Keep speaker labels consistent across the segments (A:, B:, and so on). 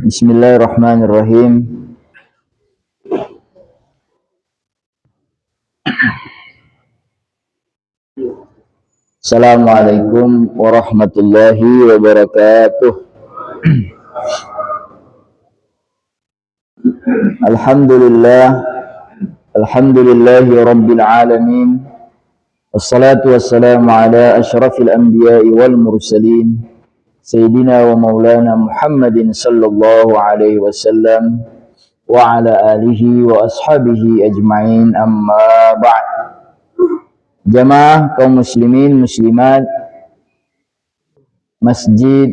A: Bismillahirrahmanirrahim. Assalamualaikum warahmatullahi wabarakatuh. Alhamdulillahi rabbil alamin. Wassalatu wassalamu ala asyrafil anbiya'i wal mursalin, Sayyidina wa maulana Muhammadin sallallahu alaihi wasallam wa ala alihi wa ashabihi ajma'in, amma ba'd. Jamaah kaum muslimin muslimat Masjid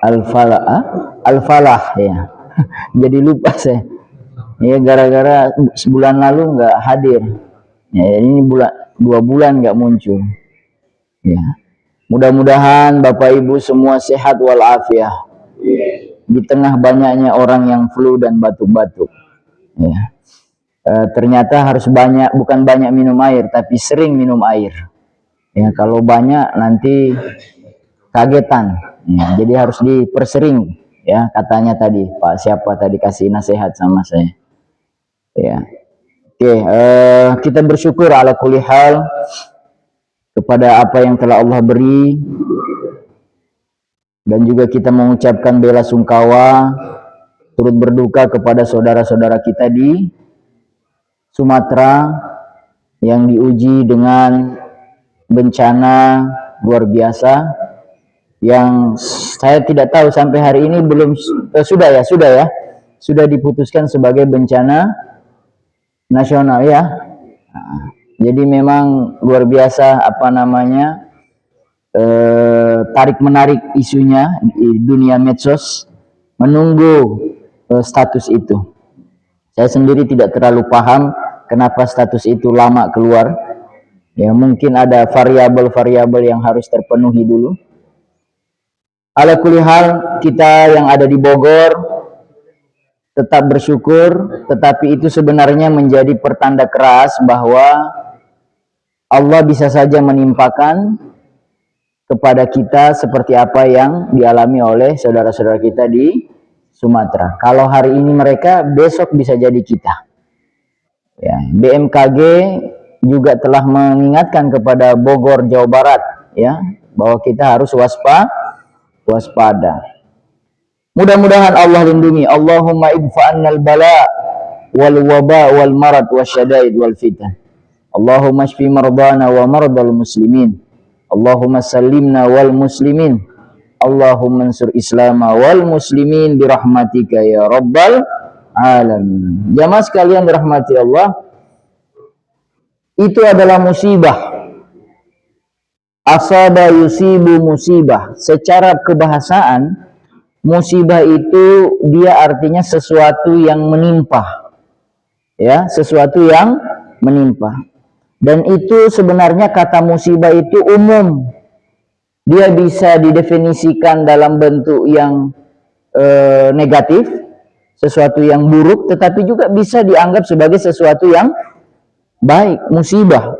A: Al-Falah ya. Jadi lupa saya. Ya, gara-gara sebulan lalu nggak hadir. Ya, ini 2 bulan nggak muncul. Ya. Mudah-mudahan Bapak Ibu semua sehat walafiat. Di tengah banyaknya orang yang flu dan batuk-batuk. Ya. Ternyata harus bukan banyak minum air, tapi sering minum air. Ya, kalau banyak nanti kagetan. Ya, jadi harus dipersering. Ya, katanya tadi Pak siapa tadi kasih nasihat sama saya. Ya. Oke, kita bersyukur ala kulli hal kepada apa yang telah Allah beri, dan juga kita mengucapkan bela sungkawa turut berduka kepada saudara-saudara kita di Sumatera yang diuji dengan bencana luar biasa yang saya tidak tahu sampai hari ini belum sudah diputuskan sebagai bencana nasional ya. Jadi memang luar biasa tarik menarik isunya di dunia medsos menunggu status itu. Saya sendiri tidak terlalu paham kenapa status itu lama keluar. Ya, mungkin ada variabel-variabel yang harus terpenuhi dulu. Ala kulli hal, kita yang ada di Bogor tetap bersyukur, tetapi itu sebenarnya menjadi pertanda keras bahwa Allah bisa saja menimpakan kepada kita seperti apa yang dialami oleh saudara-saudara kita di Sumatera. Kalau hari ini mereka, besok bisa jadi kita. Ya, BMKG juga telah mengingatkan kepada Bogor, Jawa Barat, ya, bahwa kita harus waspada. Mudah-mudahan Allah lindungi. Allahumma idfa'annal bala wal waba wal marad wasyadaid wal fitan. Allahumma shfi mardana wa mardal muslimin. Allahumma sallimna wal muslimin. Allahumma ansur islama wal muslimin birahmatika ya rabbal alamin. Jamaah sekalian dirahmati Allah, itu adalah musibah. Asaba yusibu musibah. Secara kebahasaan, musibah itu dia artinya sesuatu yang menimpa. Ya, sesuatu yang menimpa. Dan itu sebenarnya kata musibah itu umum. Dia bisa didefinisikan dalam bentuk yang negatif, sesuatu yang buruk, tetapi juga bisa dianggap sebagai sesuatu yang baik, musibah.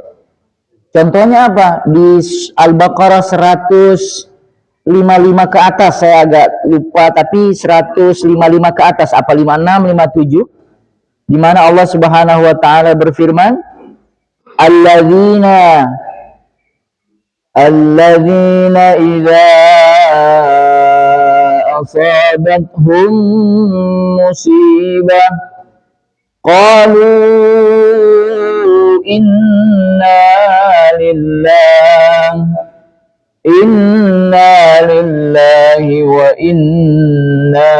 A: Contohnya apa? Di Al-Baqarah 155 ke atas, saya agak lupa, tapi 155 ke atas, apa 56, 57, di mana Allah Subhanahu wa taala berfirman, Alladzina idza asabathum musibah qalu inna lillahi wa inna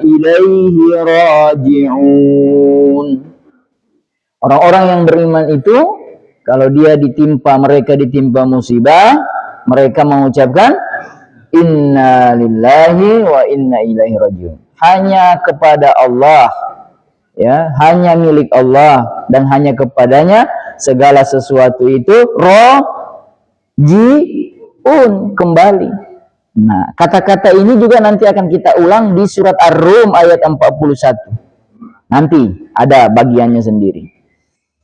A: ilaihi raji'un. Orang-orang yang beriman itu kalau mereka ditimpa musibah, mereka mengucapkan inna lillahi wa inna ilaihi raji'un. Hanya kepada Allah, ya, hanya milik Allah, dan hanya kepadanya segala sesuatu itu raji'un, kembali. Nah, kata-kata ini juga nanti akan kita ulang di surat Ar-Rum ayat 41. Nanti ada bagiannya sendiri.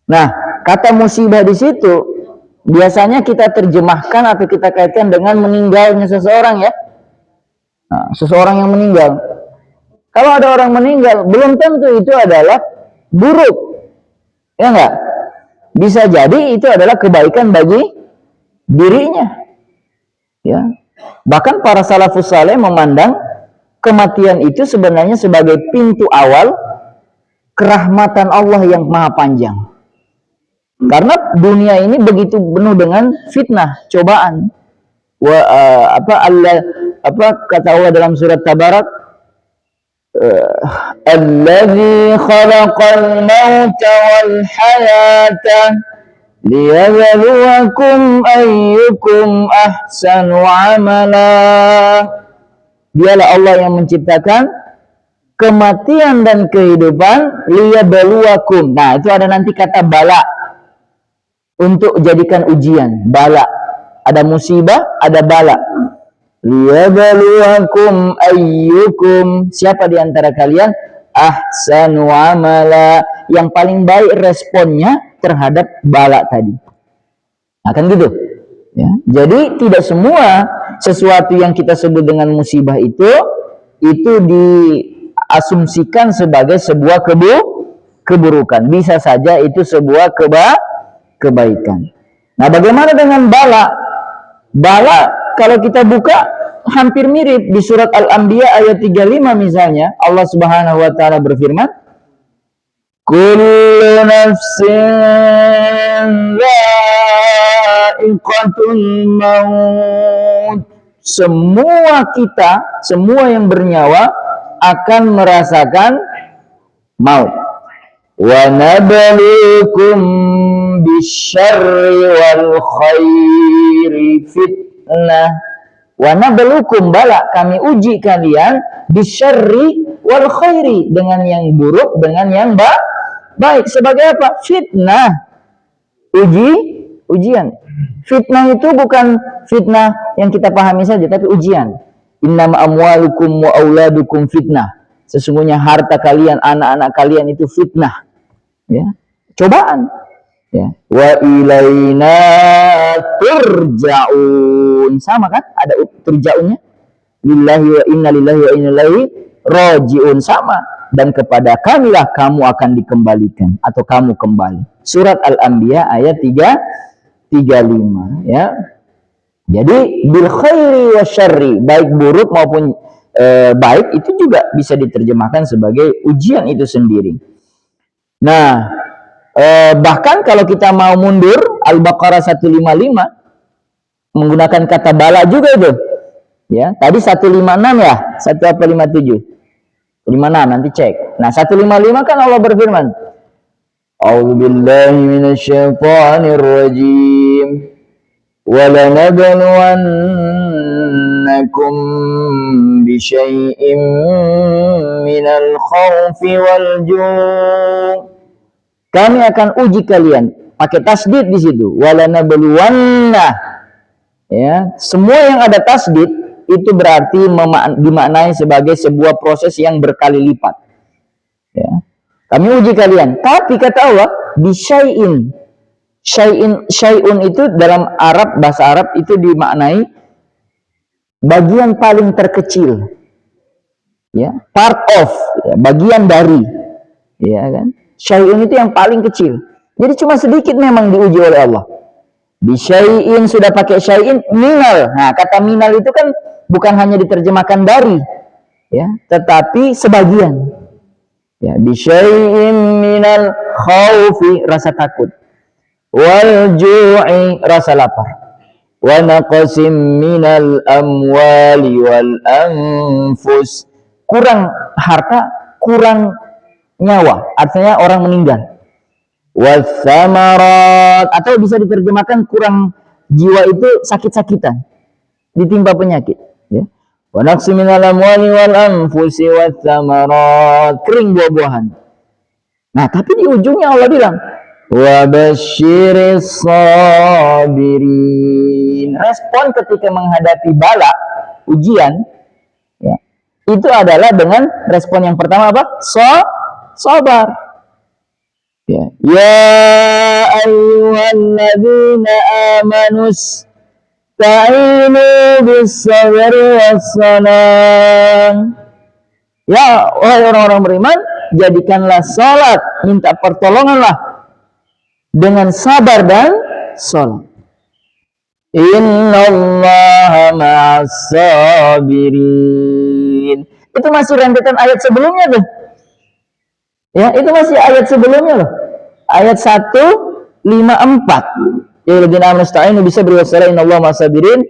A: Nah, kata musibah di situ biasanya kita terjemahkan atau kita kaitkan dengan meninggalnya seseorang ya. Nah, seseorang yang meninggal. Kalau ada orang meninggal, belum tentu itu adalah buruk. Ya enggak? Bisa jadi itu adalah kebaikan bagi dirinya. Ya. Bahkan para salafus saleh memandang kematian itu sebenarnya sebagai pintu awal kerahmatan Allah yang maha panjang. Karena dunia ini begitu penuh dengan fitnah, cobaan. Kata Allah dalam surat Tabarak, Alladzi khalaqal mauta wal hayata liyabluwakum ayyukum ahsanu amala. Dialah Allah yang menciptakan kematian dan kehidupan, liyabluwakum. Nah, itu ada nanti kata bala, untuk jadikan ujian, bala. Ada musibah, ada bala. Liyabluwakum ayyukum, siapa di antara kalian ahsanu amala, yang paling baik responnya terhadap bala tadi. Nah, kan gitu. Ya. Jadi tidak semua sesuatu yang kita sebut dengan musibah itu diasumsikan sebagai sebuah keburukan. Bisa saja itu sebuah kebaikan. Nah, bagaimana dengan bala? Bala kalau kita buka hampir mirip di surat Al-Anbiya ayat 35 misalnya. Allah Subhanahu wa taala berfirman, kullu nafsin dha'iqatul maut. Semua kita, semua yang bernyawa akan merasakan maut. Wa nabluukum bisyarri wal khairi fitnah. Wa nabluukum, bala, kami uji kalian bisyarri wal khairi, dengan yang buruk dengan yang baik. Sebagai apa? Fitnah. Ujian. Fitnah itu bukan fitnah yang kita pahami saja, tapi ujian. Innama amwalukum wa auladukum fitnah. Sesungguhnya harta kalian, anak-anak kalian itu fitnah. Ya, cobaan. Ya. Wa ilaina turja'un. Sama kan? Ada turja'unnya. Lillahi wa inna lillahi wa inna ilaihi raji'un. Sama. Dan kepada kamilah kamu akan dikembalikan, atau kamu kembali. Surat Al-Anbiya ayat 35. Ya. Jadi bil khairi wa syarri, baik buruk maupun baik, itu juga bisa diterjemahkan sebagai ujian itu sendiri. Nah, bahkan kalau kita mau mundur, Al-Baqarah 155 menggunakan kata bala juga itu. Ya, tadi 156 ya, 157. 56 nanti cek. Nah, 155 kan Allah berfirman, A'udzubillahi minasyaitonir rajim. Wa lanabluwannakum bisyai'im minal khawfi wal ju'. Kami akan uji kalian, pakai tasdid di situ. Walanabluwanna. Ya, semua yang ada tasdid itu berarti dimaknai sebagai sebuah proses yang berkali lipat. Ya. Kami uji kalian, tapi kata Allah bisyai'in. Syai'un itu dalam Arab, bahasa Arab itu dimaknai bagian paling terkecil. Ya, part of, ya, bagian dari. Ya kan? Syai'un itu yang paling kecil. Jadi cuma sedikit memang diuji oleh Allah. Bisyai'in sudah pakai syai'in, minal. Nah, kata minal itu kan bukan hanya diterjemahkan dari, ya, tetapi sebagian. Ya, bisyai'in minal khaufi, rasa takut. Wal ju'i, rasa lapar. Wa naqsim minal amwali wal anfus. Kurang harta, kurang nyawa, artinya orang meninggal. Wassamarat, atau bisa diterjemahkan kurang jiwa itu sakit-sakitan, ditimpa penyakit. Ya. Wa naqsim minal amwali wal anfusi wassamarat, kering buah-buahan. Nah, tapi di ujungnya Allah bilang, wa basyiris sabirin. Respon ketika menghadapi bala, ujian, ya, itu adalah dengan respon yang pertama apa? Sabar. Ya, ya ayyuhalladzina amanus ta'inu bis-sabri was-salam. Ya, wahai orang-orang beriman, jadikanlah salat, minta pertolonganlah dengan sabar dan salat. Innallaha ma'as sabirin. Itu masih rentetan ayat sebelumnya tuh. Ya, itu masih ayat sebelumnya loh. Ayat 154. Ya ayyuhalladzina amanu ista'inu bisabri was-salah innallaha ma'as sabirin.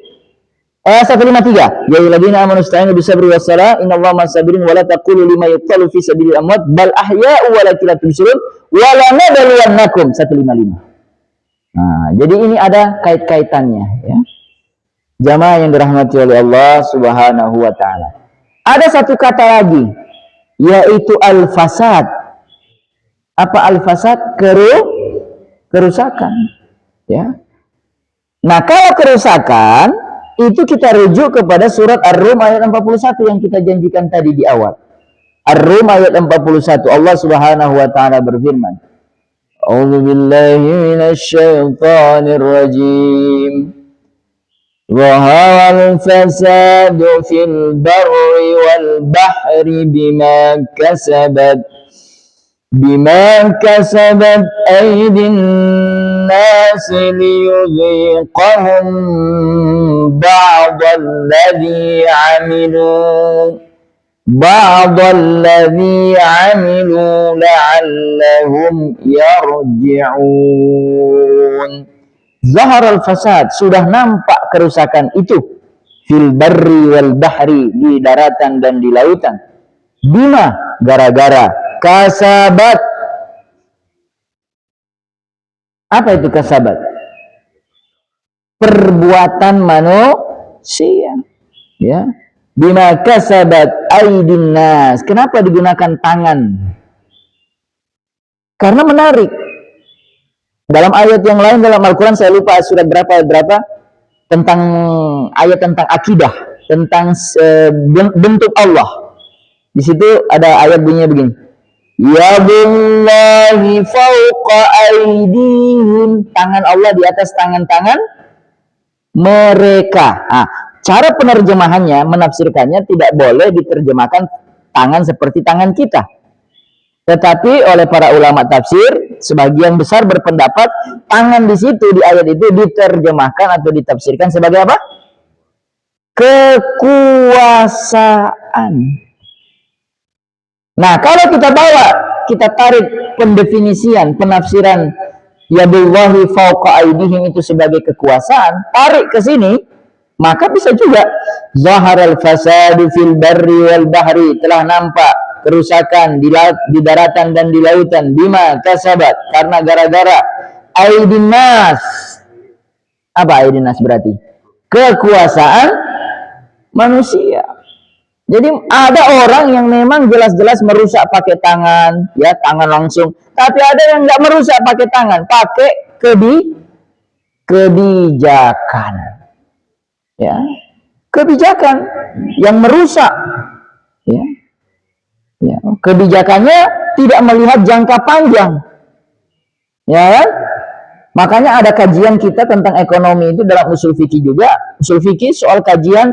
A: 153. Ya ayyuhalladzina amanu ista'inu bisabri was-salah innallaha ma'as sabirin wa la taqulu lima yuqtalu fi sabilil amwat bal ahya'u walakin la tubsirun wa la nabluwannakum. 155. Nah, jadi ini ada kait-kaitannya ya. Jamaah yang dirahmati oleh Allah Subhanahu wa taala. Ada satu kata lagi yaitu al-fasad. Apa al-fasad? Kerusakan. Ya. Nah, kalau kerusakan itu kita rujuk kepada surat Ar-Rum ayat 41 yang kita janjikan tadi di awal. Ar-Rum ayat 41 Allah Subhanahu wa taala berfirman, A'udzu billahi minasy syaithanir rajim. Zaharal fasadu fil barri wal bahri bima kasabat aydin nas liyudhiqahum ba'dalladhi 'amilu la'allahum yarji'un. Zaharal fasad, sudah nampak kerusakan itu fil barri wal bahri, di daratan dan di lautan. Bima, gara-gara kasabat. Apa itu kasabat? Perbuatan manusia. Ya. Bima kasabat aydin nas. Kenapa digunakan tangan? Karena menarik. Dalam ayat yang lain dalam Al-Quran, saya lupa surat berapa, tentang ayat tentang akidah, tentang bentuk Allah. Di situ ada ayat bunyinya begini. Yadullahi fawqa aydihim. Tangan Allah di atas tangan-tangan mereka. Nah, cara penerjemahannya, menafsirkannya tidak boleh diterjemahkan tangan seperti tangan kita. Tetapi oleh para ulama tafsir, sebagian besar berpendapat tangan di situ, di ayat itu diterjemahkan atau ditafsirkan sebagai apa? Kekuasaan. Nah, kalau kita tarik pendefinisian, penafsiran yadullahi fawqa aydihim itu sebagai kekuasaan, tarik ke sini, maka bisa juga zaharal fasadu fil barri wal bahri, telah nampak kerusakan di daratan dan di lautan, bima kasabat, karena gara-gara aydin nas. Apa aydin nas berarti? Kekuasaan manusia. Jadi ada orang yang memang jelas-jelas merusak pakai tangan, ya tangan langsung. Tapi ada yang nggak merusak pakai tangan, pakai kebijakan. Ya, kebijakan yang merusak. Ya. Ya, kebijakannya tidak melihat jangka panjang, ya kan? Makanya ada kajian kita tentang ekonomi itu dalam usul fikih juga. Usul fikih soal kajian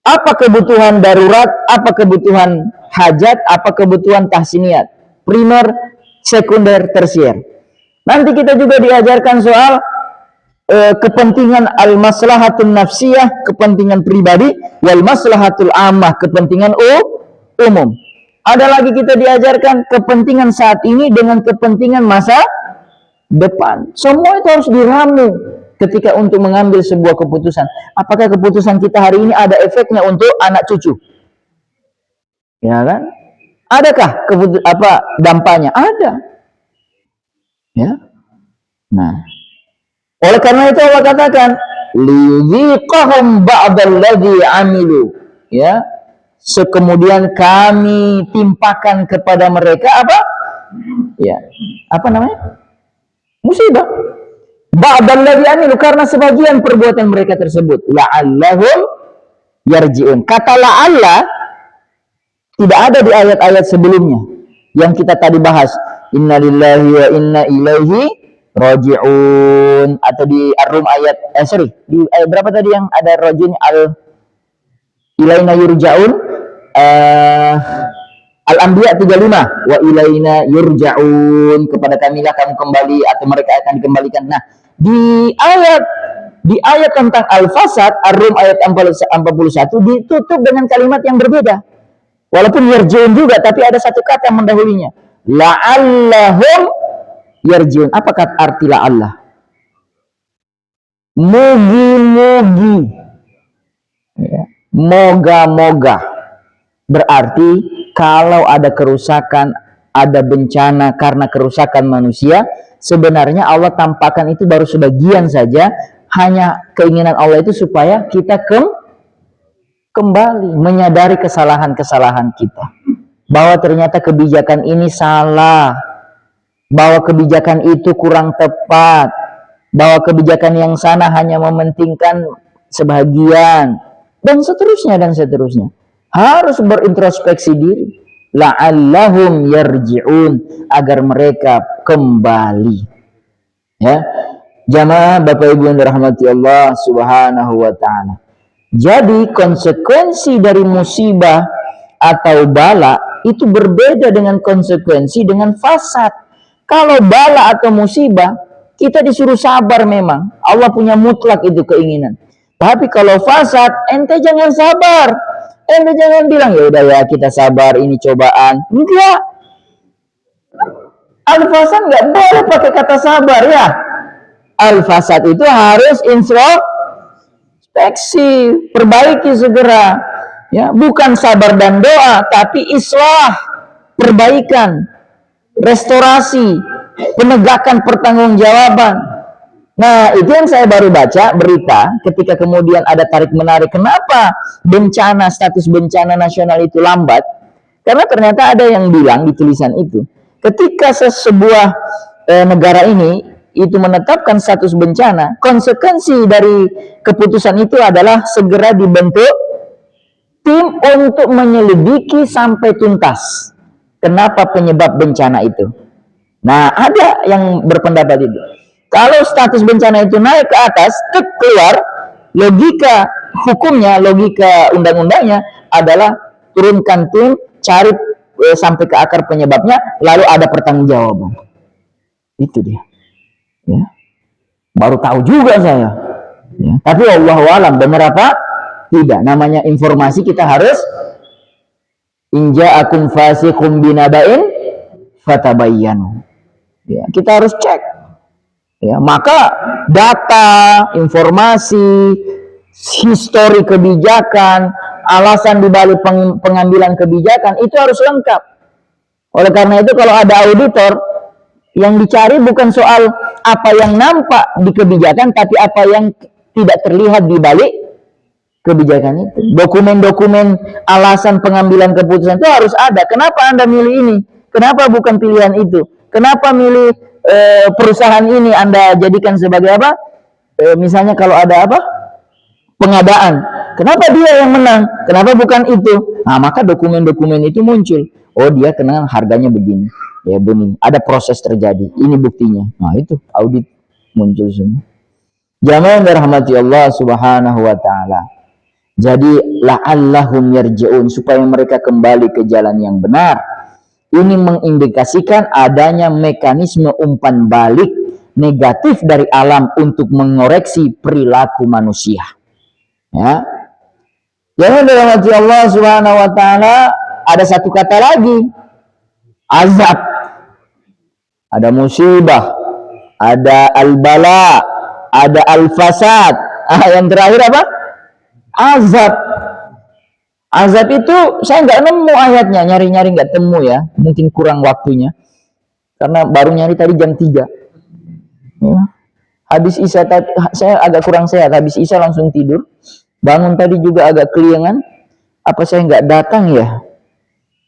A: apa kebutuhan darurat, apa kebutuhan hajat, apa kebutuhan tahsiniat, primer, sekunder, tersier. Nanti kita juga diajarkan soal kepentingan al-maslahatun nafsiyah, kepentingan pribadi, wal maslahatul ammah, kepentingan umum. Ada lagi kita diajarkan kepentingan saat ini dengan kepentingan masa depan. Semua itu harus diramu ketika untuk mengambil sebuah keputusan. Apakah keputusan kita hari ini ada efeknya untuk anak cucu? Ya kan? Adakah dampaknya? Ada. Ya. Nah, oleh karena itu Allah katakan liyudhiqahum ba'dalladzi 'amilu. Ya. Kemudian kami timpakan kepada mereka apa? Ya, apa namanya? Musibah. Ba'dalladzi 'amilu, karena sebagian perbuatan mereka tersebut. La'allahum yarji'un. Kata la'alla tidak ada di ayat-ayat sebelumnya yang kita tadi bahas. Inna lillahi wa inna ilaihi raji'un. Atau di Ar-Rum ayat di ayat berapa tadi yang ada raji'un, al ilaina yurja'un, Al-Anbiya 35, wa ilaina yurja'un, kepada kamilah kamu kembali atau mereka akan dikembalikan. Nah, di ayat tentang al-fasad, Ar-Rum ayat 41 ditutup dengan kalimat yang berbeda. Walaupun yarji'un juga, tapi ada satu kata yang mendahulunya. La'allahum yarji'un. Apa kata arti la'allah? Mugi-mugi. Ya. Moga-moga. Berarti kalau ada kerusakan, ada bencana karena kerusakan manusia, sebenarnya Allah tampakkan itu baru sebagian saja. Hanya keinginan Allah itu supaya kita kembali menyadari kesalahan-kesalahan kita, bahwa ternyata kebijakan ini salah, bahwa kebijakan itu kurang tepat, bahwa kebijakan yang sana hanya mementingkan sebagian, dan seterusnya. Harus berintrospeksi diri, la'allahum yarji'un, agar mereka kembali. Ya, jamaah Bapak Ibu yang dirahmati Allah Subhanahu wa taala. Jadi konsekuensi dari musibah atau bala itu berbeda dengan konsekuensi dengan fasad. Kalau bala atau musibah, kita disuruh sabar memang. Allah punya mutlak itu keinginan. Tapi kalau fasad, ente jangan sabar. Ente jangan bilang, ya udah ya kita sabar, ini cobaan. Enggak. Al-fasad nggak boleh pakai kata sabar ya. Al-fasad itu harus introspeksi, perbaiki segera. Ya, bukan sabar dan doa, tapi islah, perbaikan, restorasi, penegakan pertanggungjawaban. Nah, itu yang saya baru baca berita ketika kemudian ada tarik menarik. Kenapa status bencana nasional itu lambat? Karena ternyata ada yang bilang di tulisan itu, ketika sebuah negara ini itu menetapkan status bencana, konsekuensi dari keputusan itu adalah segera dibentuk tim untuk menyelidiki sampai tuntas kenapa penyebab bencana itu. Nah, ada yang berpendapat itu. Kalau status bencana itu naik ke atas, keluar, logika hukumnya, logika undang-undangnya adalah turunkan tim, cari sampai ke akar penyebabnya, lalu ada pertanggungjawaban. Itu dia. Ya. Baru tahu juga saya. Ya. Tapi wallahu alam benar apa? Tidak. Namanya informasi kita harus inja'akum fasiqum binaba'in fatabayyanu. Ya, kita harus cek. Ya, maka data, informasi, histori kebijakan, alasan dibalik pengambilan kebijakan itu harus lengkap. Oleh karena itu kalau ada auditor, yang dicari bukan soal apa yang nampak di kebijakan, tapi apa yang tidak terlihat di balik kebijakan itu. Dokumen-dokumen alasan pengambilan keputusan itu harus ada. Kenapa Anda milih ini? Kenapa bukan pilihan itu? Kenapa milih perusahaan ini Anda jadikan sebagai apa? Misalnya kalau ada apa? Pengadaan. Kenapa dia yang menang? Kenapa bukan itu? Nah, maka dokumen-dokumen itu muncul. Oh, dia kenal harganya begini. Ya begini. Ada proses terjadi. Ini buktinya. Nah, itu audit muncul semua. Jamaah yang dirahmati Allah Subhanahu wa taala. Jadi la'allahum yarji'un, supaya mereka kembali ke jalan yang benar. Ini mengindikasikan adanya mekanisme umpan balik negatif dari alam untuk mengoreksi perilaku manusia. Ya. Jangan dirahmati Allah Subhanahu wa taala, ada satu kata lagi. Azab. Ada musibah, ada al-bala, ada al-fasad. Yang terakhir apa? Azab. Azab itu saya nggak nemu ayatnya, nyari-nyari nggak temu ya, mungkin kurang waktunya, karena baru nyari tadi jam 3. Ya. Habis Isya saya agak kurang sehat, habis Isya langsung tidur, bangun tadi juga agak keliengan, apa saya nggak datang ya?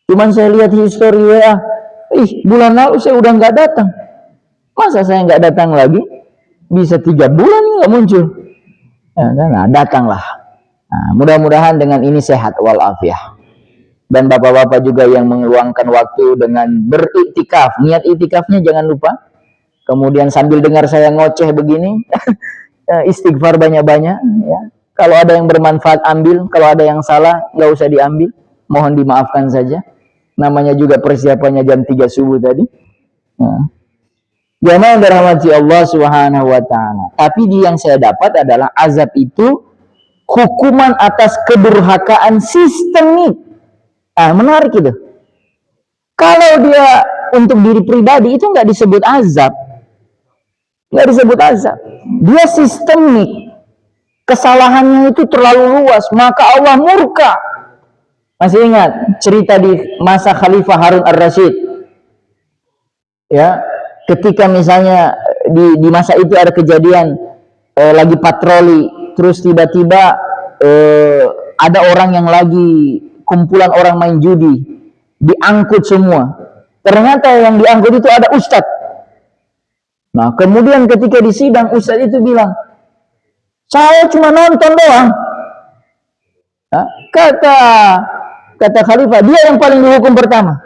A: Cuman saya lihat histori WA, bulan lalu saya udah nggak datang, masa saya nggak datang lagi? Bisa 3 bulan nggak muncul, ya, nah datanglah. Nah, mudah-mudahan dengan ini sehat walafiat. Dan bapak-bapak juga yang meluangkan waktu dengan beriktikaf. Niat iktikafnya jangan lupa. Kemudian sambil dengar saya ngoceh begini, istighfar banyak-banyak. Ya. Kalau ada yang bermanfaat ambil, kalau ada yang salah nggak usah diambil. Mohon dimaafkan saja. Namanya juga persiapannya jam 3 subuh tadi. Nah. Jamaah yang dirahmati Allah Subhanahu wa taala. Tapi yang saya dapat adalah azab itu hukuman atas kedurhakaan sistemik. Ah, menarik itu. Kalau dia untuk diri pribadi itu nggak disebut azab. Nggak disebut azab. Dia sistemik. Kesalahannya itu terlalu luas, maka Allah murka. Masih ingat cerita di masa Khalifah Harun ar-Rasyid? Ya, ketika misalnya di masa itu ada kejadian lagi patroli, terus tiba-tiba ada orang yang lagi kumpulan orang main judi, diangkut semua. Ternyata yang diangkut itu ada ustadz. Nah, kemudian ketika di sidang ustadz itu bilang, saya cuma nonton doang. Nah, kata Khalifah, dia yang paling dihukum pertama.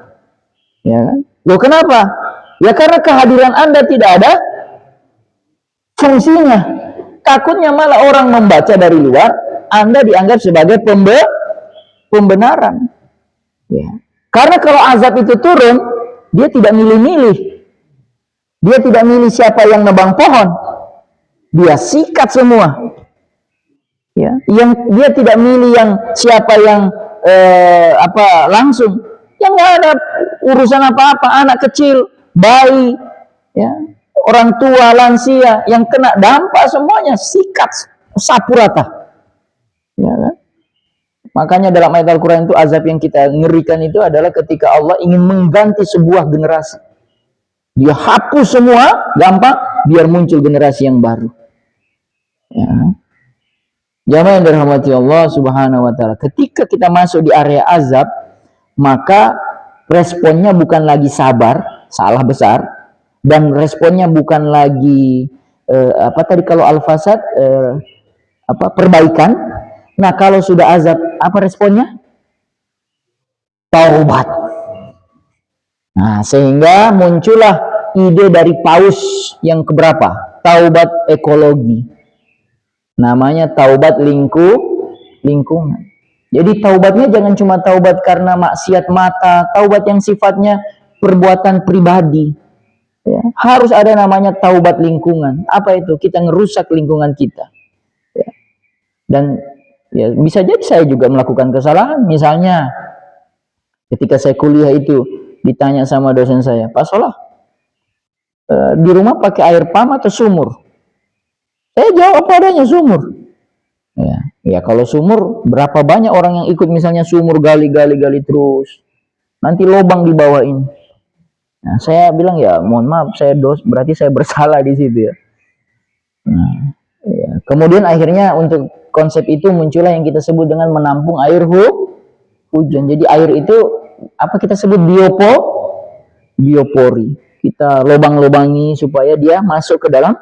A: Ya kan? Loh, kenapa? Ya karena kehadiran Anda tidak ada fungsinya. Takutnya malah orang membaca dari luar, Anda dianggap sebagai pembenaran. Ya. Karena kalau azab itu turun, dia tidak milih-milih. Dia tidak milih siapa yang nebang pohon. Dia sikat semua. Ya. Yang dia tidak milih yang siapa yang langsung. Yang nggak ada urusan apa-apa, anak kecil, bayi, ya, orang tua, lansia, yang kena dampak semuanya sikat, sapu rata. Ya kan? Makanya dalam ayat Al-Quran itu azab yang kita ngerikan itu adalah ketika Allah ingin mengganti sebuah generasi. Dia hapus semua, gampang, biar muncul generasi yang baru. Ya. Jamaah yang dirahmati Allah Subhanahu wa taala. Ketika kita masuk di area azab, maka responnya bukan lagi sabar, salah besar, dan responnya bukan lagi apa tadi kalau al-fasad perbaikan. Nah, kalau sudah azab, apa responnya? Taubat. Nah, sehingga muncullah ide dari Paus yang keberapa? Taubat ekologi. Namanya taubat lingkungan. Jadi taubatnya jangan cuma taubat karena maksiat mata, taubat yang sifatnya perbuatan pribadi. Ya, harus ada namanya taubat lingkungan. Apa itu? Kita ngerusak lingkungan kita. Ya. Dan ya bisa jadi saya juga melakukan kesalahan. Misalnya ketika saya kuliah itu ditanya sama dosen saya, Pak Solah, di rumah pakai air pam atau sumur? Saya jawab apa adanya, sumur. Ya kalau sumur, berapa banyak orang yang ikut misalnya sumur gali terus, nanti lubang di bawah ini. Nah, saya bilang ya mohon maaf, berarti saya bersalah di situ ya. Nah, ya. Kemudian akhirnya untuk konsep itu muncullah yang kita sebut dengan menampung air hujan. Jadi air itu apa kita sebut biopori. Kita lubang-lubangi supaya dia masuk ke dalam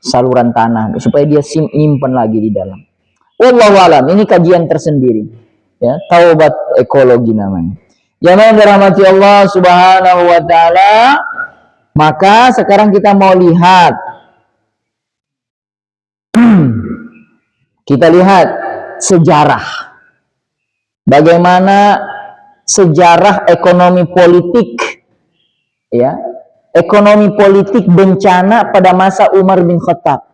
A: saluran tanah, supaya dia simpan lagi di dalam. Wallahu alam, ini kajian tersendiri. Ya, taubat ekologi namanya. Jamaah yang dirahmati Allah Subhanahu wa taala, maka sekarang kita mau lihat kita lihat sejarah. Bagaimana sejarah ekonomi politik, ya, ekonomi politik bencana pada masa Umar bin Khattab.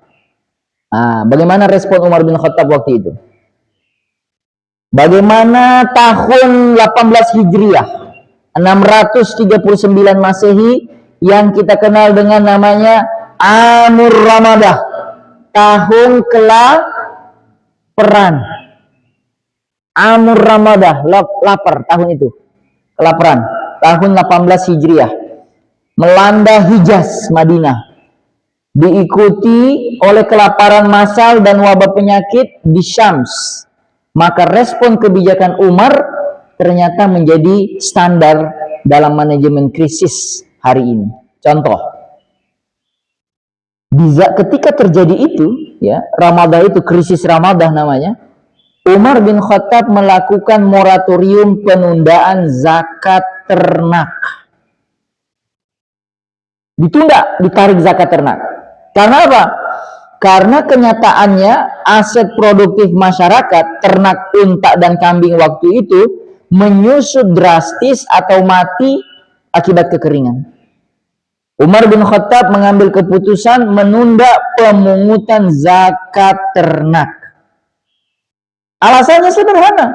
A: Nah, bagaimana respon Umar bin Khattab waktu itu? Bagaimana tahun 18 Hijriah, 639 Masehi, yang kita kenal dengan namanya Amur Ramadah, tahun kelaparan. Amur Ramadah, lapar tahun itu, kelaparan, tahun 18 Hijriah, melanda Hijaz, Madinah, diikuti oleh kelaparan massal dan wabah penyakit di Syams. Maka respon kebijakan Umar ternyata menjadi standar dalam manajemen krisis hari ini. Contoh, ketika terjadi itu, ya, Ramadah itu, krisis Ramadah namanya, Umar bin Khattab melakukan moratorium penundaan zakat ternak. Ditunda, ditarik zakat ternak. Karena apa? Karena kenyataannya aset produktif masyarakat, ternak, unta, dan kambing waktu itu menyusut drastis atau mati akibat kekeringan. Umar bin Khattab mengambil keputusan menunda pemungutan zakat ternak. Alasannya sederhana.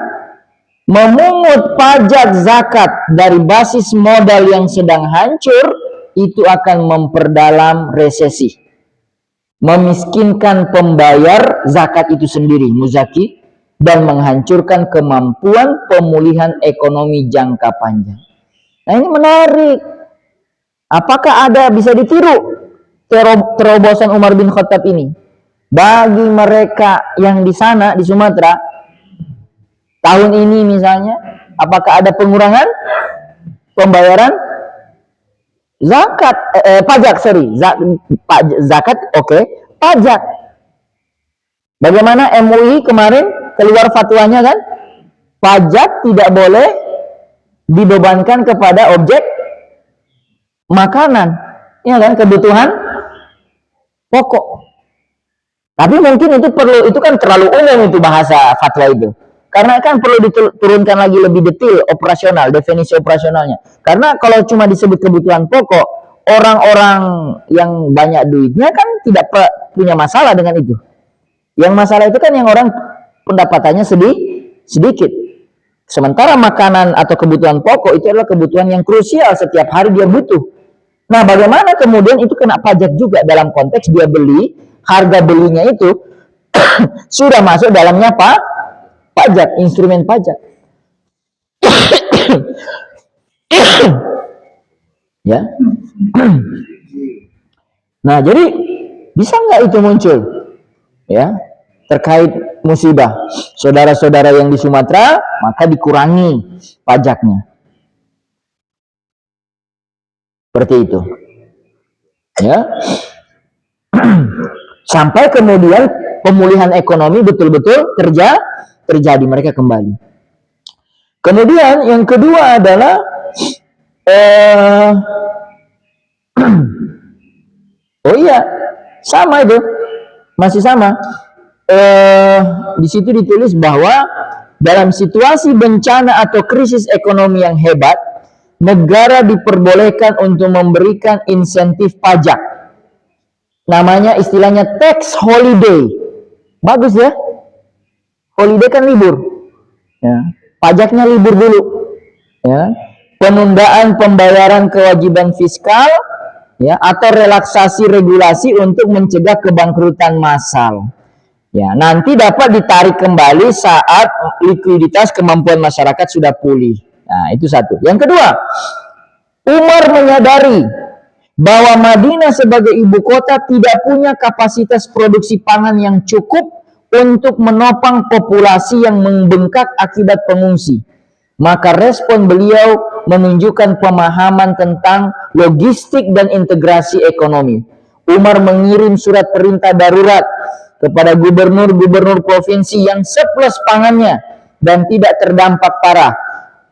A: Memungut pajak zakat dari basis modal yang sedang hancur itu akan memperdalam resesi, memiskinkan pembayar zakat itu sendiri, muzaki, dan menghancurkan kemampuan pemulihan ekonomi jangka panjang. Nah, ini menarik. Apakah ada bisa ditiru terobosan Umar bin Khattab ini? Bagi mereka yang di sana, di Sumatera, tahun ini misalnya, apakah ada pengurangan pembayaran zakat, pajak, zakat, oke, pajak. Bagaimana MUI kemarin keluar fatwanya kan? Pajak tidak boleh dibebankan kepada objek makanan, ya kan, kebutuhan pokok. Tapi mungkin itu kan terlalu umum itu bahasa fatwa itu. Karena kan perlu diturunkan lagi lebih detail operasional, definisi operasionalnya. Karena kalau cuma disebut kebutuhan pokok, orang-orang yang banyak duitnya kan tidak punya masalah dengan itu. Yang masalah itu kan yang orang pendapatannya sedikit. Sementara makanan atau kebutuhan pokok itu adalah kebutuhan yang krusial, setiap hari dia butuh. Nah, bagaimana kemudian itu kena pajak juga dalam konteks dia beli, harga belinya itu sudah masuk dalamnya pajak, instrumen pajak. Ya. Nah, jadi bisa nggak itu muncul? Ya, terkait musibah saudara-saudara yang di Sumatera, maka dikurangi pajaknya. Seperti itu. Ya. Sampai kemudian pemulihan ekonomi betul-betul terjadi, mereka kembali. Kemudian yang kedua adalah oh iya, sama itu, masih sama. Di situ ditulis bahwa dalam situasi bencana atau krisis ekonomi yang hebat, negara diperbolehkan untuk memberikan insentif pajak. Namanya istilahnya tax holiday. Bagus ya. Holiday kan libur. Ya. Pajaknya libur dulu. Ya. Penundaan pembayaran kewajiban fiskal, ya, atau relaksasi regulasi untuk mencegah kebangkrutan massal. Ya, nanti dapat ditarik kembali saat likuiditas kemampuan masyarakat sudah pulih. Nah, itu satu. Yang kedua, Umar menyadari bahwa Madinah sebagai ibu kota tidak punya kapasitas produksi pangan yang cukup untuk menopang populasi yang membengkak akibat pengungsi. Maka respon beliau menunjukkan pemahaman tentang logistik dan integrasi ekonomi. Umar mengirim surat perintah darurat kepada gubernur-gubernur provinsi yang surplus pangannya dan tidak terdampak parah.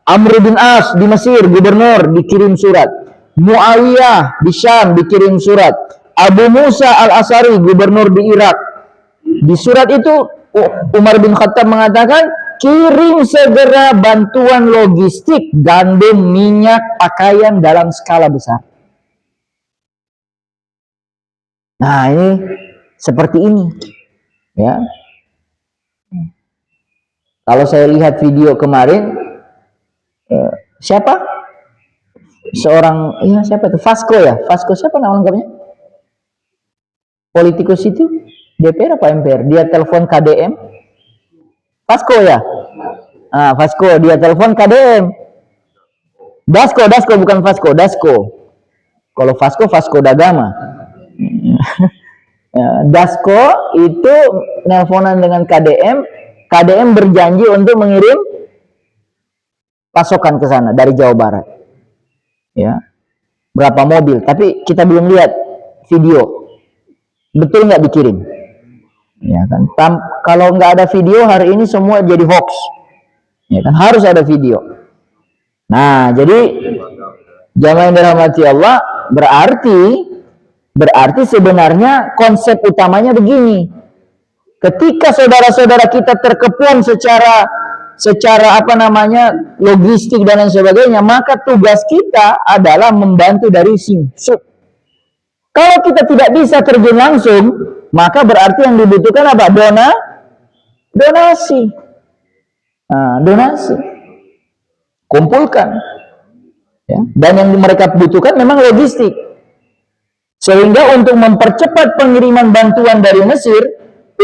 A: Amr bin As di Mesir, gubernur, dikirim surat. Muawiyah di Syam dikirim surat. Abu Musa al-Asari, gubernur di Irak. Di surat itu Umar bin Khattab mengatakan, kirim segera bantuan logistik, gandum, minyak, pakaian dalam skala besar. Nah, ini seperti ini. Ya. Kalau saya lihat video kemarin, siapa? Seorang, ya siapa itu? Vasco ya? Vasco siapa nama lengkapnya? Politikus itu DPR apa MPR? Dia telepon KDM. Vasco ya? Ah, Vasco, dia telepon KDM. Dasko bukan Vasco, Dasko. Kalau Vasco da Gama. Dasko itu nelponan dengan KDM. KDM berjanji untuk mengirim pasokan ke sana dari Jawa Barat. Ya, berapa mobil? Tapi kita belum lihat video. Betul nggak dikirim? Ya kan? Kalau nggak ada video hari ini semua jadi hoax. Ya kan? Harus ada video. Nah, jadi jamaah yang dirahmati Allah, berarti sebenarnya konsep utamanya begini. Ketika saudara-saudara kita terkepung secara logistik dan lain sebagainya, maka tugas kita adalah membantu dari sini. Kalau kita tidak bisa terjun langsung, maka berarti yang dibutuhkan apa? Donasi. Nah, donasi. Kumpulkan. Ya. Dan yang mereka butuhkan memang logistik. Sehingga untuk mempercepat pengiriman bantuan dari Mesir,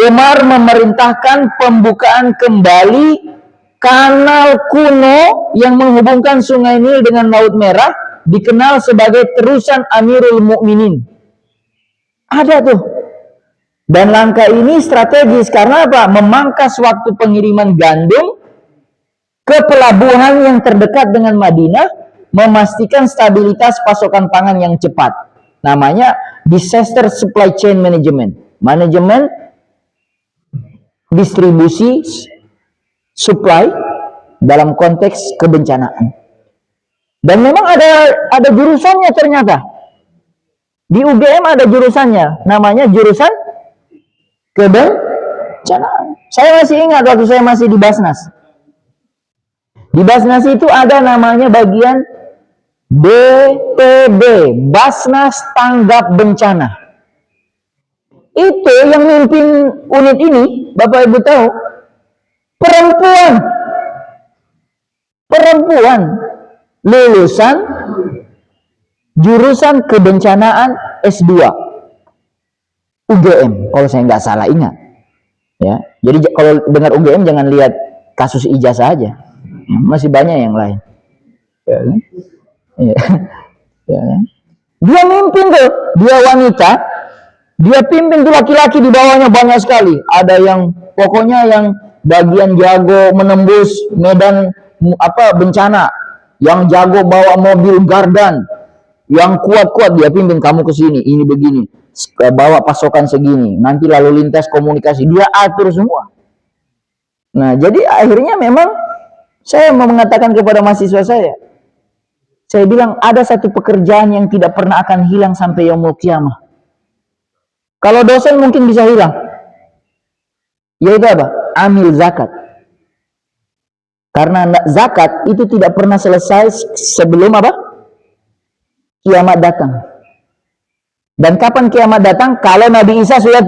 A: Umar memerintahkan pembukaan kembali kanal kuno yang menghubungkan Sungai Nil dengan Laut Merah, dikenal sebagai terusan Amirul Mukminin. Ada tuh. Dan langkah ini strategis karena apa? Memangkas waktu pengiriman gandum ke pelabuhan yang terdekat dengan Madinah, memastikan stabilitas pasokan pangan yang cepat. Namanya disaster supply chain management. Manajemen distribusi supply dalam konteks kebencanaan. Dan memang ada jurusannya ternyata. Di UGM ada jurusannya, namanya jurusan kebencanaan. Saya masih ingat waktu saya masih di Basnas. Di Basnas itu ada namanya bagian BTB, Basnas Tanggap Bencana. Itu yang mimpin unit ini, Bapak Ibu tahu, perempuan lulusan jurusan kebencanaan S2 UGM, kalau saya nggak salah ingat. Ya, jadi kalau dengar UGM jangan lihat kasus ijazah aja, masih banyak yang lain. Ya, ya, ya. Dia mimpin tuh, dia wanita, dia pimpin tuh laki-laki di bawahnya banyak sekali. Ada yang pokoknya yang bagian jago menembus medan bencana, yang jago bawa mobil gardan, yang kuat-kuat dia pimpin, kamu ke sini, ini begini, bawa pasokan segini, nanti lalu lintas komunikasi, dia atur semua. Nah, jadi akhirnya memang saya mau mengatakan kepada mahasiswa saya bilang ada satu pekerjaan yang tidak pernah akan hilang sampai yaumul qiyamah. Kalau dosen mungkin bisa hilang, yaitu apa? Amil zakat. Karena zakat itu tidak pernah selesai sebelum apa? Kiamat datang. Dan kapan kiamat datang? Kalau Nabi Isa sudah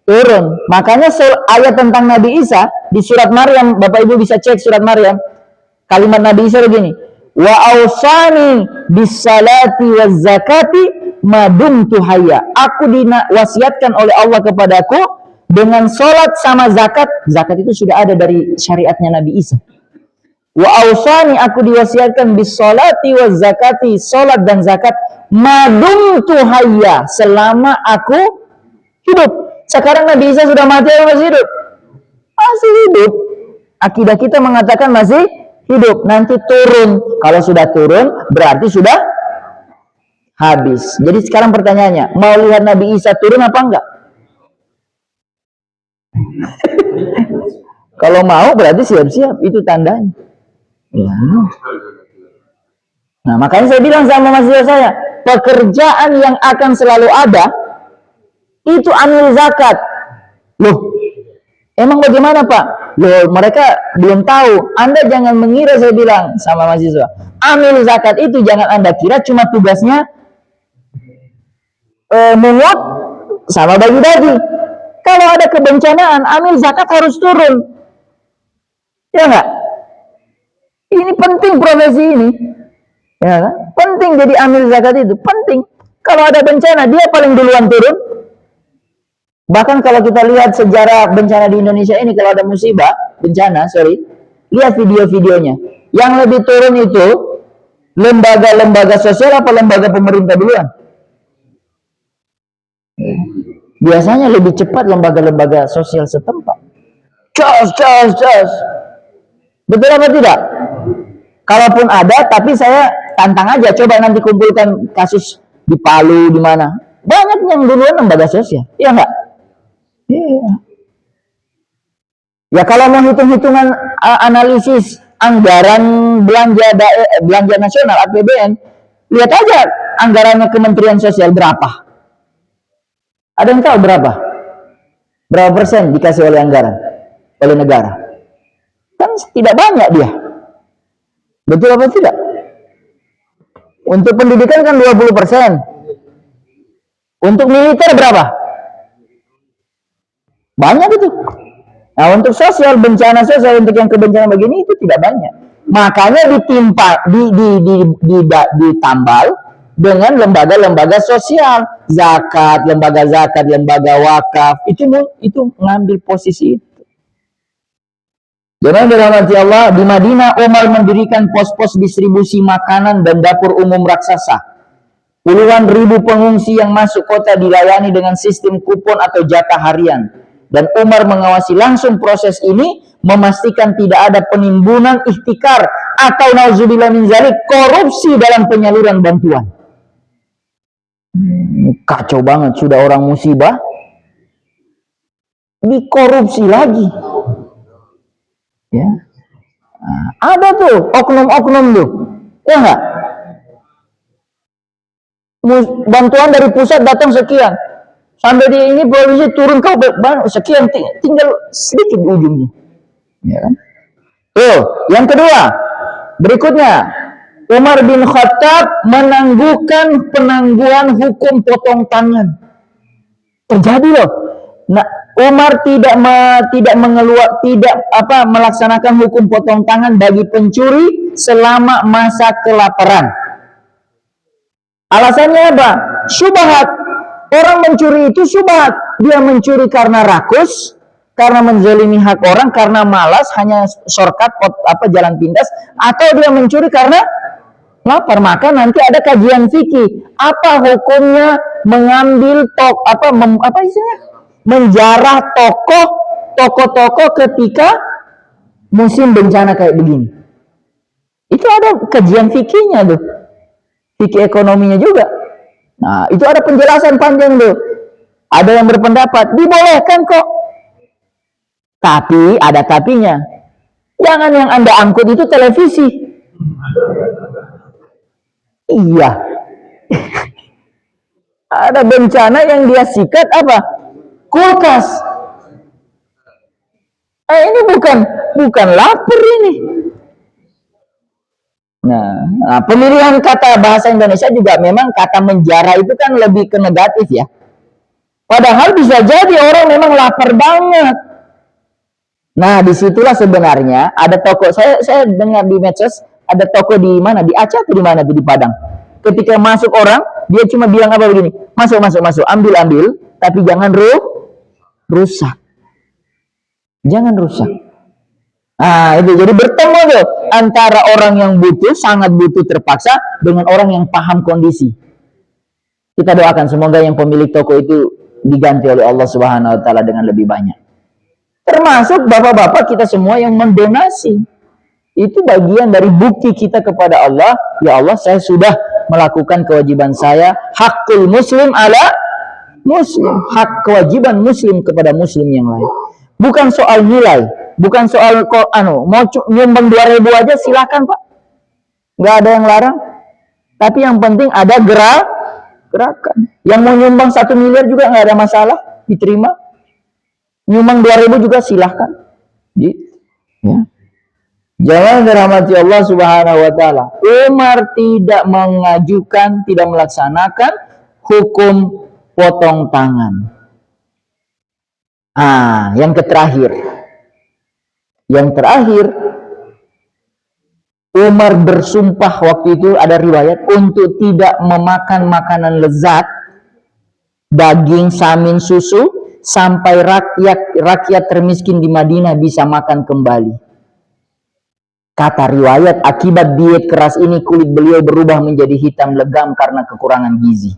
A: turun. Makanya ayat tentang Nabi Isa di surat Maryam, Bapak Ibu bisa cek surat Maryam. Kalimat Nabi Isa begini, wa ausani bisalati waz zakati madumtu hayya. Aku diwasiatkan oleh Allah kepadaku dengan salat sama zakat. Zakat itu sudah ada dari syariatnya Nabi Isa. Wa ausani, aku diwasiatkan bisolati wa zakati, salat dan zakat, madumtu hayya, selama aku hidup. Sekarang Nabi Isa sudah mati atau masih hidup? Masih hidup. Akidah kita mengatakan masih hidup. Nanti turun. Kalau sudah turun berarti sudah habis. Jadi sekarang pertanyaannya, mau lihat Nabi Isa turun apa enggak? Kalau mau berarti siap-siap, itu tandanya. Ya. Nah, makanya saya bilang sama mahasiswa saya, pekerjaan yang akan selalu ada itu amil zakat. Loh, emang bagaimana Pak? Loh, mereka belum tahu. Anda jangan mengira, saya bilang sama mahasiswa, amil zakat itu jangan Anda kira cuma tugasnya mungut sama bagi-bagi. Kalau ada kebencanaan, amil zakat harus turun. Ya enggak? Ini penting profesi ini. Ya kan? Penting jadi amil zakat itu, penting. Kalau ada bencana, dia paling duluan turun. Bahkan kalau kita lihat sejarah bencana di Indonesia ini, kalau ada musibah, bencana, lihat video-videonya. Yang lebih turun itu lembaga-lembaga sosial apa lembaga pemerintah duluan? Biasanya lebih cepat lembaga-lembaga sosial setempat. Jos. Betul apa tidak? Kalaupun ada, tapi saya tantang aja, coba nanti kumpulkan kasus di Palu, di mana. Banyak yang duluan lembaga sosial, iya enggak? Iya. Ya kalau mau hitung-hitungan analisis anggaran belanja nasional APBN, lihat aja anggarannya Kementerian Sosial berapa. Ada yang tahu berapa? Berapa persen dikasih oleh anggaran oleh negara? Kan tidak banyak dia. Betul apa tidak? Untuk pendidikan kan 20%. Untuk militer berapa? Banyak itu. Nah, untuk sosial, bencana sosial, untuk yang kebencanaan begini itu tidak banyak. Makanya ditambal dengan lembaga-lembaga sosial, lembaga zakat, lembaga wakaf, itu ngambil posisi itu. Jangan dirahmati Allah, di Madinah Umar mendirikan pos-pos distribusi makanan dan dapur umum raksasa. Puluhan ribu pengungsi yang masuk kota dilayani dengan sistem kupon atau jatah harian. Dan Umar mengawasi langsung proses ini, memastikan tidak ada penimbunan ihtikar atau nauzubillah min zalik, korupsi dalam penyaluran bantuan. Kacau banget, sudah orang musibah dikorupsi lagi. Ya. Nah, ada tuh oknum-oknum tuh, ya enggak? Bantuan dari pusat datang sekian, sampai di ini provinsi turun kau sekian, tinggal sedikit ujungnya, ya kan? Tuh, yang kedua, berikutnya Umar bin Khattab menangguhkan penangguhan hukum potong tangan. Terjadi loh. Nah, Umar tidak melaksanakan hukum potong tangan bagi pencuri selama masa kelaparan. Alasannya apa? Syubhat. Orang mencuri itu syubhat. Dia mencuri karena rakus, karena menzalimi hak orang, karena malas, hanya shortcut jalan pintas, atau dia mencuri karena lapar. Maka nanti ada kajian fikih. Apa hukumnya mengambil menjarah toko-toko ketika musim bencana kayak begini. Itu ada kajian fikihnya tuh. Fikih ekonominya juga. Nah, itu ada penjelasan panjang tuh. Ada yang berpendapat dibolehkan kok. Tapi ada tapinya. Jangan yang Anda angkut itu televisi. Iya. Ada bencana yang dia sikat apa? Kulkas. Ini bukan lapar ini. Nah, pemilihan kata bahasa Indonesia juga memang kata menjara itu kan lebih ke negatif ya. Padahal bisa jadi orang memang lapar banget. Nah, disitulah sebenarnya ada toko, saya dengar di medsos, ada toko di mana? Di Aceh atau di mana tuh, di Padang. Ketika masuk orang, dia cuma bilang apa begini, masuk, ambil, tapi jangan rusak. Jangan rusak. Nah, itu jadi bertemu tuh antara orang yang butuh, sangat butuh terpaksa, dengan orang yang paham kondisi. Kita doakan semoga yang pemilik toko itu diganti oleh Allah Subhanahu wa taala dengan lebih banyak. Termasuk bapak-bapak kita semua yang mendonasi. Itu bagian dari bukti kita kepada Allah, ya Allah, saya sudah melakukan kewajiban saya, hakul muslim ala muslim, hak kewajiban muslim kepada muslim yang lain. Bukan soal nilai, bukan soal mau nyumbang 2.000 aja silakan Pak, nggak ada yang larang. Tapi yang penting ada gerakan. Yang mau nyumbang 1 miliar juga nggak ada masalah, diterima. Nyumbang 2.000 juga silahkan. Gitu. Ya. Jangan dirahmati Allah Subhanahu wa taala. Umar tidak mengajukan, tidak melaksanakan hukum potong tangan. Yang terakhir. Umar bersumpah waktu itu, ada riwayat, untuk tidak memakan makanan lezat, daging, samin, susu, sampai rakyat termiskin di Madinah bisa makan kembali. Kata riwayat, akibat diet keras ini kulit beliau berubah menjadi hitam legam karena kekurangan gizi.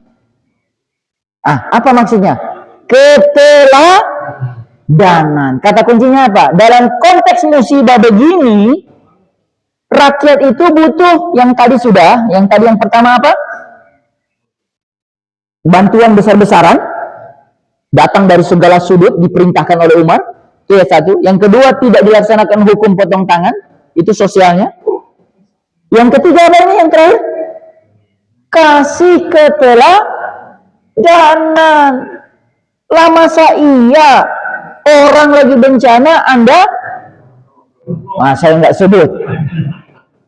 A: Apa maksudnya? Keteladanan. Kata kuncinya apa? Dalam konteks musibah begini, rakyat itu butuh yang pertama apa? Bantuan besar-besaran. datang dari segala sudut, diperintahkan oleh Umar. Itu ya satu. Yang kedua, tidak dilaksanakan hukum potong tangan, itu sosialnya. Yang ketiga apa ini yang terakhir? Kasih keteladanan. Lah masa iya orang lagi bencana Anda, saya nggak sebut,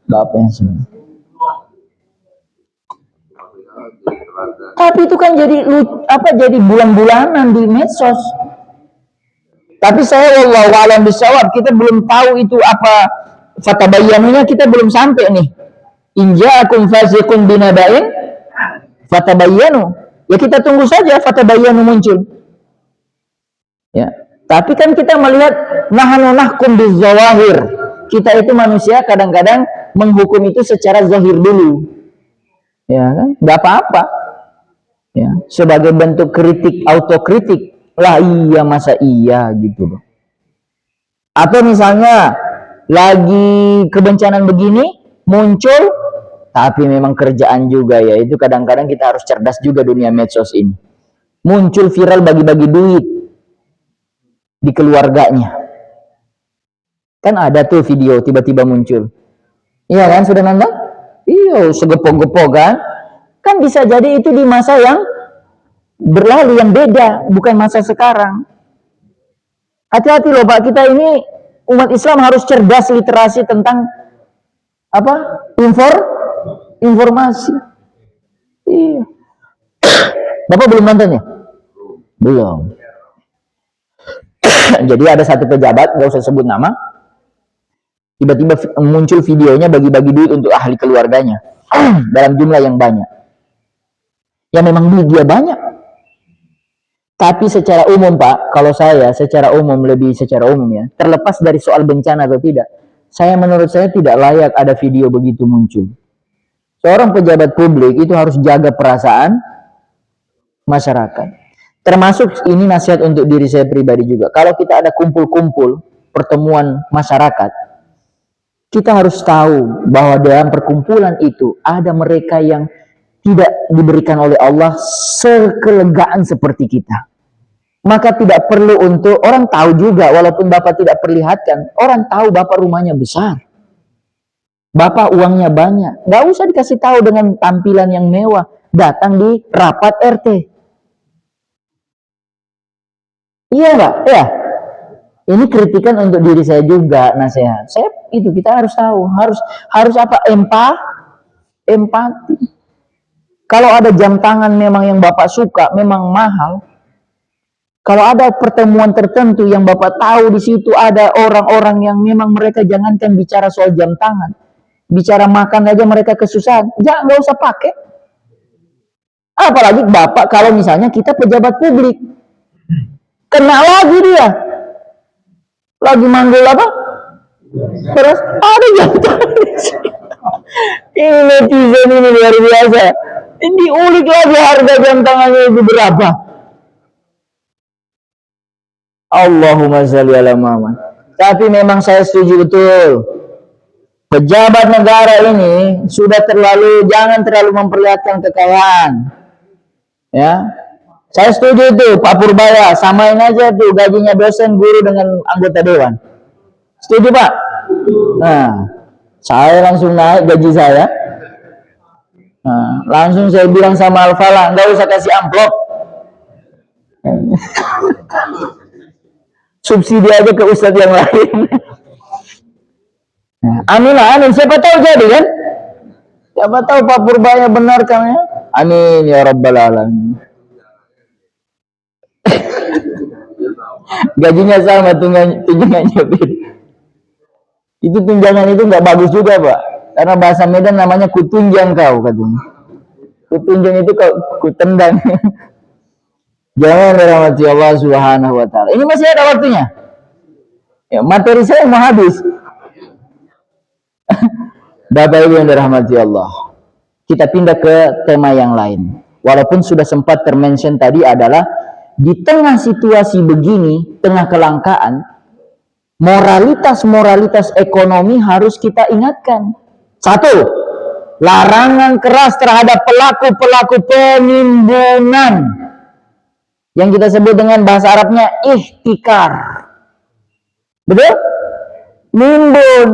A: Bapak yang sebut. Tapi itu kan jadi jadi bulan-bulanan di medsos. Tapi saya wallahu a'lam bishawab, kita belum tahu itu apa fatabayyanunya, kita belum sampai nih. In ja'akum fasiqun binaba'in fatabayyanu. Ya kita tunggu saja fatabayyanu muncul. Ya. Tapi kan kita melihat nahnu nahkum bizawahir. Kita itu manusia kadang-kadang menghukum itu secara zahir dulu. Ya kan? Enggak apa-apa. Ya, sebagai bentuk kritik, autokritik. Lah iya masa iya gitu loh. Atau misalnya lagi kebencanaan begini muncul, tapi memang kerjaan juga ya, itu kadang-kadang kita harus cerdas juga dunia medsos ini. Muncul viral bagi-bagi duit di keluarganya. Kan ada tuh video tiba-tiba muncul. Iya kan, sudah nonton? Iya, segepok-gepok kan? Kan bisa jadi itu di masa yang berlalu, yang beda, bukan masa sekarang. Hati-hati loh Pak, kita ini umat Islam harus cerdas, literasi tentang apa? Informasi. Iya. Bapak belum nonton ya? Belum. Jadi ada satu pejabat, nggak usah sebut nama, tiba-tiba muncul videonya bagi-bagi duit untuk ahli keluarganya dalam jumlah yang banyak. Ya memang duit dia banyak. Tapi secara umum Pak, kalau saya secara umum, lebih secara umum ya, terlepas dari soal bencana atau tidak, menurut saya tidak layak ada video begitu muncul. Seorang pejabat publik itu harus jaga perasaan masyarakat. Termasuk ini nasihat untuk diri saya pribadi juga. Kalau kita ada kumpul-kumpul pertemuan masyarakat, kita harus tahu bahwa dalam perkumpulan itu ada mereka yang tidak diberikan oleh Allah sekelegaan seperti kita. Maka tidak perlu untuk orang tahu juga, walaupun Bapak tidak perlihatkan, orang tahu Bapak rumahnya besar, Bapak uangnya banyak. Gak usah dikasih tahu dengan tampilan yang mewah, datang di rapat RT. Iya Pak, ya. Ini kritikan untuk diri saya juga, nasihat. Kita harus tahu, harus apa? Empati. Kalau ada jam tangan memang yang Bapak suka, memang mahal. Kalau ada pertemuan tertentu yang Bapak tahu di situ ada orang-orang yang memang mereka jangankan bicara soal jam tangan, bicara makan aja mereka kesusahan, jangan, nggak usah pakai. Apalagi Bapak kalau misalnya kita pejabat publik, kena lagi dia, lagi manggil apa? Terus ada jam tangan. Ini netizen ini luar biasa. Ini diulik lagi harga jam tangannya itu berapa? Allahumma sholli ala Muhammad. Tapi memang saya setuju betul. Pejabat negara ini sudah jangan terlalu memperlihatkan kekayaan. Ya. Saya setuju tuh Pak Purbaya, samain aja tuh gajinya dosen, guru dengan anggota dewan. Setuju Pak? Nah, saya langsung naik gaji saya. Nah, langsung saya bilang sama Al-Falah, nggak usah kasih amplop. Subsidi aja ke ustadz yang lain. Amin lah, amin. Siapa tahu jadi kan? Siapa tahu Pak Purbaya benar kan ya? Amin ya rabbal alamin. Gajinya sama, tunjangannya beda. Itu tunjangan itu nggak bagus juga Pak, karena bahasa Medan namanya kutunjang kau katanya. Kutunjang itu kutendang. Jangan dirahmati Allah Subhanahu wa taala. Ini masih ada waktunya. Ya, materi saya mau habis. Bapak Ibu yang dirahmati Allah. Kita pindah ke tema yang lain. Walaupun sudah sempat termention tadi adalah di tengah situasi begini, tengah kelangkaan, moralitas ekonomi harus kita ingatkan. Satu, larangan keras terhadap pelaku-pelaku penimbunan. Yang kita sebut dengan bahasa Arabnya ihtikar. Betul? Nimbun.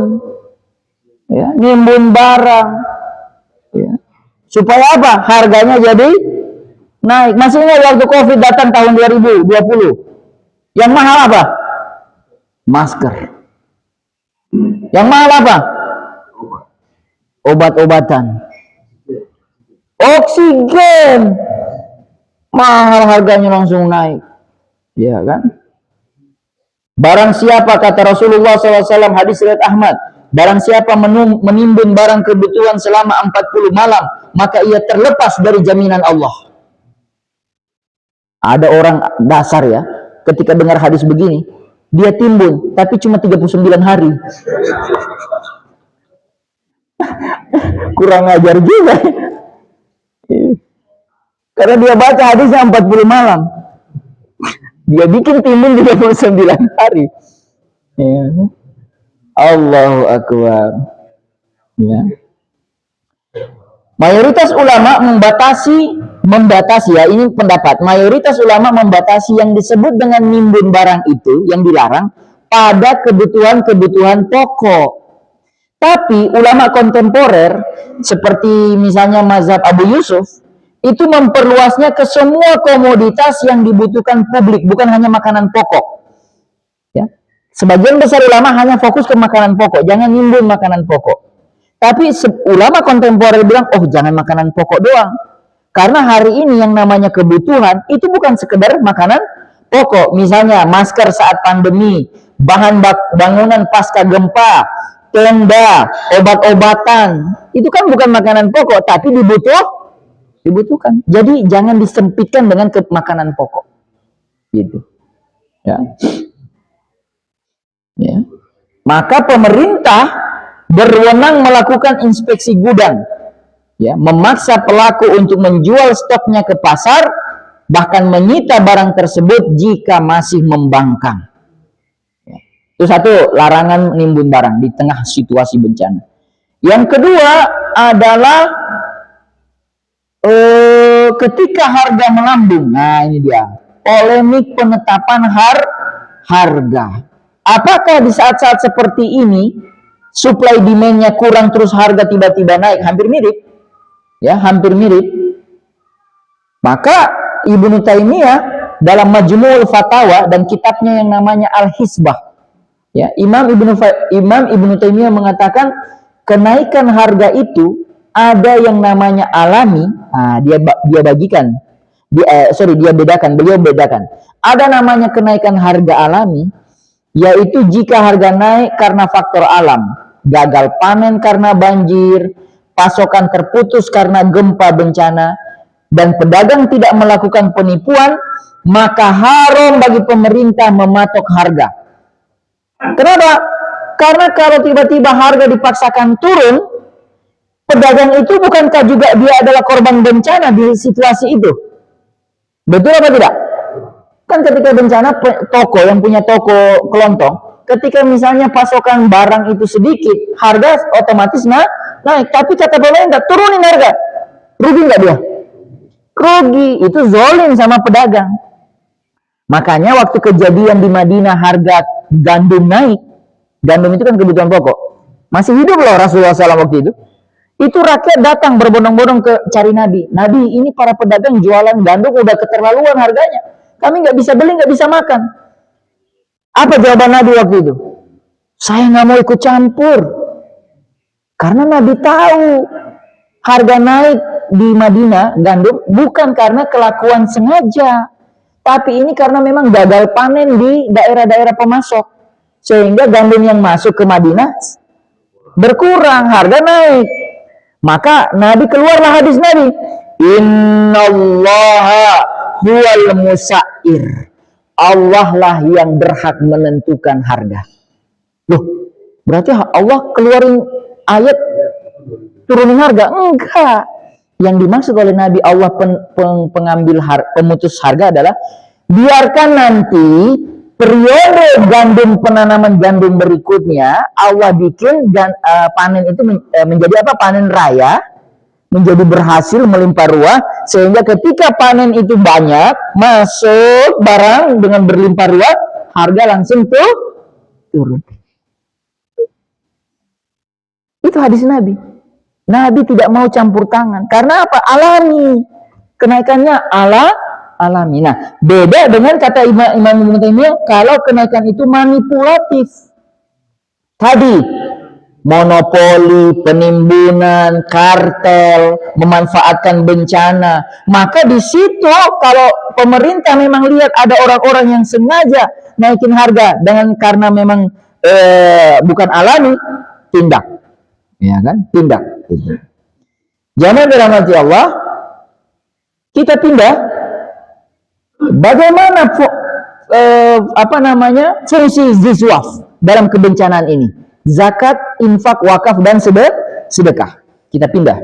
A: Ya, nimbun barang. Ya. Supaya apa? Harganya jadi naik. Masih ingat waktu Covid datang tahun 2020? Yang mahal apa? Masker. Yang mahal apa? Obat-obatan. Oksigen. Mahal harganya langsung naik. Ya kan? Barang siapa, kata Rasulullah SAW, hadis riwayat Ahmad, barang siapa menimbun barang kebutuhan selama 40 malam, maka ia terlepas dari jaminan Allah. Ada orang dasar ya, ketika dengar hadis begini, dia timbun, tapi cuma 39 hari. Kurang ajar juga. Karena dia baca hadisnya 40 malam. Dia bikin timbun 39 hari. Ya. Allahu Akbar. Ya. Mayoritas ulama membatasi ya, ini pendapat. Mayoritas ulama membatasi yang disebut dengan nimbun barang itu yang dilarang pada kebutuhan-kebutuhan pokok. Tapi ulama kontemporer seperti misalnya mazhab Abu Yusuf itu memperluasnya ke semua komoditas yang dibutuhkan publik, bukan hanya makanan pokok. Ya. Sebagian besar ulama hanya fokus ke makanan pokok, jangan nimbun makanan pokok. Tapi ulama kontemporer bilang, oh jangan makanan pokok doang. Karena hari ini yang namanya kebutuhan itu bukan sekedar makanan pokok. Misalnya masker saat pandemi, bahan bangunan pasca gempa, tenda, obat-obatan. Itu kan bukan makanan pokok, tapi dibutuhkan. Jadi jangan disempitkan dengan makanan pokok. Gitu. Ya. Ya. Maka pemerintah berwenang melakukan inspeksi gudang. Ya, memaksa pelaku untuk menjual stoknya ke pasar, bahkan menyita barang tersebut jika masih membangkang. Ya. Itu satu, larangan menimbun barang di tengah situasi bencana. Yang kedua adalah ketika harga melambung. Nah ini dia, polemik penetapan harga. Apakah di saat-saat seperti ini supply demand-nya kurang terus harga tiba-tiba naik? Hampir mirip. Ya, hampir mirip. Maka Ibnu Taimiyah dalam Majmu'ul Fatawa dan kitabnya yang namanya Al-Hisbah, ya, Imam Ibnu Taimiyah mengatakan kenaikan harga itu ada yang namanya alami. Nah, dia bedakan. Beliau bedakan. Ada namanya kenaikan harga alami, yaitu jika harga naik karena faktor alam, gagal panen karena banjir, pasokan terputus karena gempa bencana, dan pedagang tidak melakukan penipuan, maka haram bagi pemerintah mematok harga. Kenapa? Karena kalau tiba-tiba harga dipaksakan turun, pedagang itu bukankah juga dia adalah korban bencana di situasi itu? Betul apa tidak? Kan ketika bencana, toko yang punya toko kelontong, ketika misalnya pasokan barang itu sedikit, harga otomatis naik. Tapi kata pemerintah, turunin harga. Rugi nggak dia? Rugi. Itu zolim sama pedagang. Makanya waktu kejadian di Madinah harga gandum naik, gandum itu kan kebutuhan pokok, masih hidup loh Rasulullah SAW waktu itu. Itu rakyat datang berbondong-bondong ke cari Nabi. Nabi, ini para pedagang jualan gandum udah keterlaluan harganya. Kami nggak bisa beli, nggak bisa makan. Apa jawaban Nabi waktu itu? Saya nggak mau ikut campur. Karena Nabi tahu harga naik di Madinah gandum bukan karena kelakuan sengaja, tapi ini karena memang gagal panen di daerah-daerah pemasok, sehingga gandum yang masuk ke Madinah berkurang, harga naik. Maka Nabi keluarlah hadis Nabi, innallaha huwal musa'ir, Allah lah yang berhak menentukan harga. Loh, berarti Allah keluarin ayat turunin harga? Enggak. Yang dimaksud oleh Nabi Allah pemutus harga adalah biarkan nanti periode penanaman gandum berikutnya Allah bikin panen itu menjadi apa? Panen raya, menjadi berhasil melimpah ruah, sehingga ketika panen itu banyak, masuk barang dengan berlimpah ruah, harga langsung turun. Itu hadis Nabi. Nabi tidak mau campur tangan. Karena apa? Alami. Kenaikannya alami. Nah, beda dengan kata Imam Ibnu Taimiyah, kalau kenaikan itu manipulatif. Tadi monopoli, penimbunan, kartel, memanfaatkan bencana. Maka di situ kalau pemerintah memang lihat ada orang-orang yang sengaja naikin harga dengan karena memang bukan alami, tindak. Ya kan? Tindak. Jangan dirahmati Allah, kita tindak. Bagaimana fungsi zizwaf dalam kebencanaan ini? Zakat, infak, wakaf, dan sedekah. Kita pindah.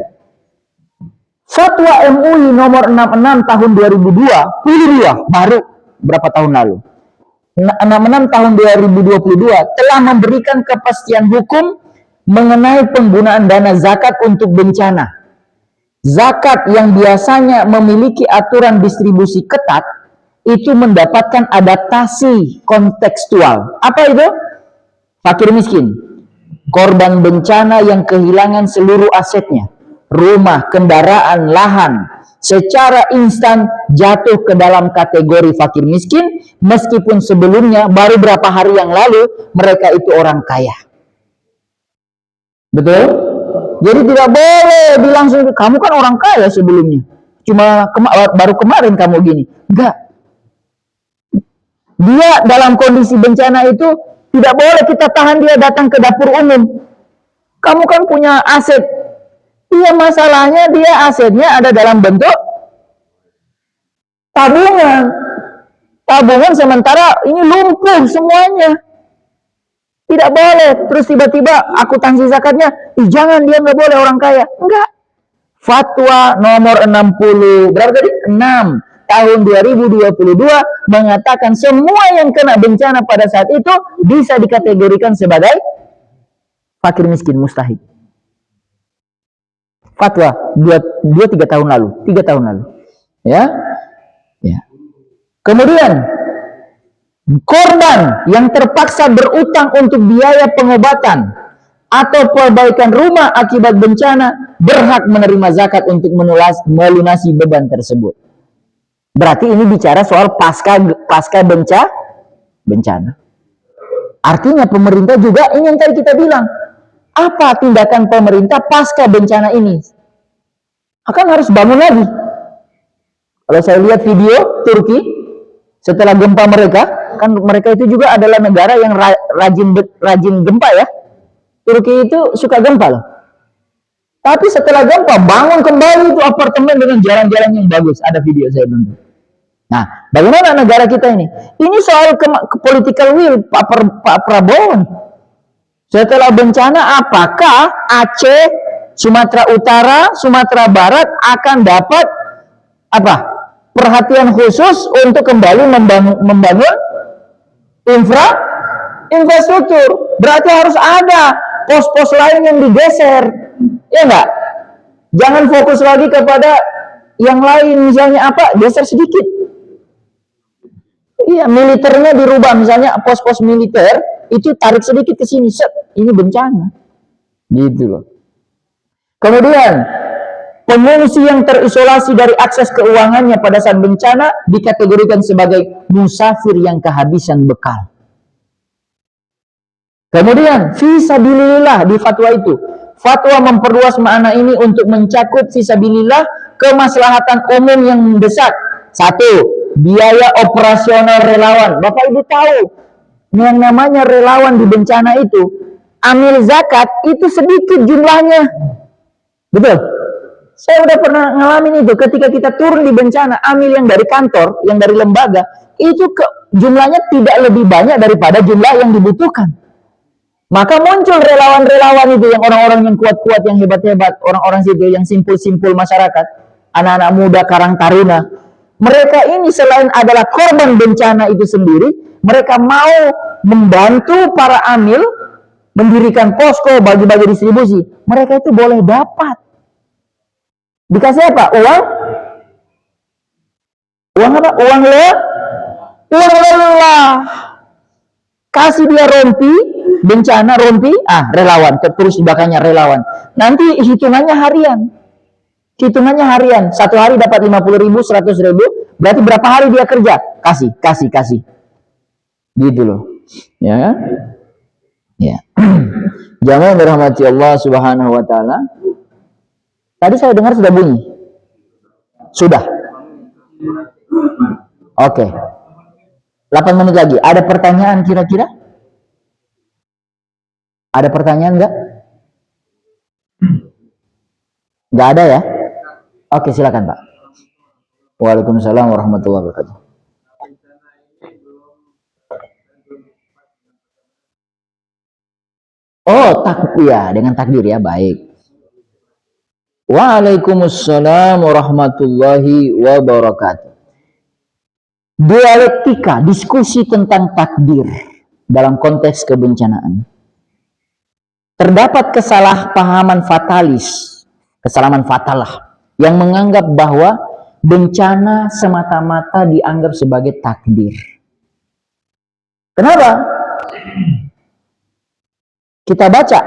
A: Fatwa MUI nomor 66 tahun 2002, pilih baru berapa tahun lalu. 66 tahun 2022 telah memberikan kepastian hukum mengenai penggunaan dana zakat untuk bencana. Zakat yang biasanya memiliki aturan distribusi ketat, itu mendapatkan adaptasi kontekstual. Apa itu? Fakir miskin, korban bencana yang kehilangan seluruh asetnya, rumah, kendaraan, lahan, secara instan jatuh ke dalam kategori fakir miskin, meskipun sebelumnya baru berapa hari yang lalu mereka itu orang kaya. Betul? Jadi tidak boleh bilang kamu kan orang kaya sebelumnya, cuma baru kemarin kamu gini. Enggak. Dia dalam kondisi bencana itu tidak boleh kita tahan dia datang ke dapur umum. Kamu kan punya aset. Iya, masalahnya dia asetnya ada dalam bentuk tabungan. Tabungan sementara ini lumpuh semuanya. Tidak boleh. Terus tiba-tiba akuntansi zakatnya, jangan, dia nggak boleh orang kaya. Enggak. Fatwa nomor 60, berapa tadi? 6 tahun 2022 mengatakan semua yang kena bencana pada saat itu bisa dikategorikan sebagai fakir miskin mustahik. Fatwa 2-3 tahun lalu, 3 tahun lalu. Ya. Kemudian korban yang terpaksa berutang untuk biaya pengobatan atau perbaikan rumah akibat bencana berhak menerima zakat untuk melunasi beban tersebut. Berarti ini bicara soal pasca bencana. Artinya pemerintah juga, ini yang tadi kita bilang, apa tindakan pemerintah pasca bencana ini? Akan harus bangun lagi. Kalau saya lihat video Turki setelah gempa mereka, kan mereka itu juga adalah negara yang rajin gempa ya. Turki itu suka gempa loh. Tapi setelah gempa bangun kembali itu apartemen dengan jalan-jalan yang bagus. Ada video saya nonton. Nah, bagaimana negara kita ini? Ini soal political will Pak Prabowo. Setelah bencana, apakah Aceh, Sumatera Utara, Sumatera Barat akan dapat apa? Perhatian khusus untuk kembali membangun infrastruktur. Berarti harus ada pos-pos lain yang digeser. Ya enggak? Jangan fokus lagi kepada yang lain, misalnya apa? Geser sedikit. Iya, militernya dirubah, misalnya pos-pos militer itu tarik sedikit ke sini, set, ini bencana. Gitu loh. Kemudian pengungsi yang terisolasi dari akses keuangannya pada saat bencana dikategorikan sebagai musafir yang kehabisan bekal. Kemudian fisabilillah di fatwa itu. Fatwa memperluas makna ini untuk mencakup fisabilillah kemaslahatan umum yang mendesak. 1. Biaya operasional relawan. Bapak Ibu tahu, yang namanya relawan di bencana itu, amil zakat itu sedikit jumlahnya. Betul? Saya udah pernah ngalamin itu. Ketika kita turun di bencana, amil yang dari kantor, yang dari lembaga, itu jumlahnya tidak lebih banyak daripada jumlah yang dibutuhkan. Maka muncul relawan-relawan itu, yang orang-orang yang kuat-kuat, yang hebat-hebat, orang-orang situ yang simpul-simpul masyarakat, anak-anak muda, karang taruna. Mereka ini selain adalah korban bencana itu sendiri, mereka mau membantu para amil mendirikan posko, bagi-bagi distribusi. Mereka itu boleh dapat Dikasih apa? Uang? Uang apa? Uang lelah. Kasih dia rompi, bencana rompi, relawan, terus di belakangnya relawan. Nanti hitungannya harian. Satu hari dapat 50.000, 100.000, berarti berapa hari dia kerja? Kasih. Gitu loh. Ya kan? Ya. Jamaah dirahmati Allah Subhanahu wa taala. Tadi saya dengar sudah bunyi. Sudah. Oke. 8 menit lagi. Ada pertanyaan kira-kira? Ada pertanyaan enggak? Enggak ada ya? Oke, silakan, Pak. Waalaikumsalam warahmatullahi wabarakatuh. Oh, ya, dengan takdir ya, baik. Waalaikumsalam warahmatullahi wabarakatuh. Dialektika, diskusi tentang takdir dalam konteks kebencanaan. Terdapat kesalahpahaman kesalahan fatal yang menganggap bahwa bencana semata-mata dianggap sebagai takdir. Kenapa? Kita baca.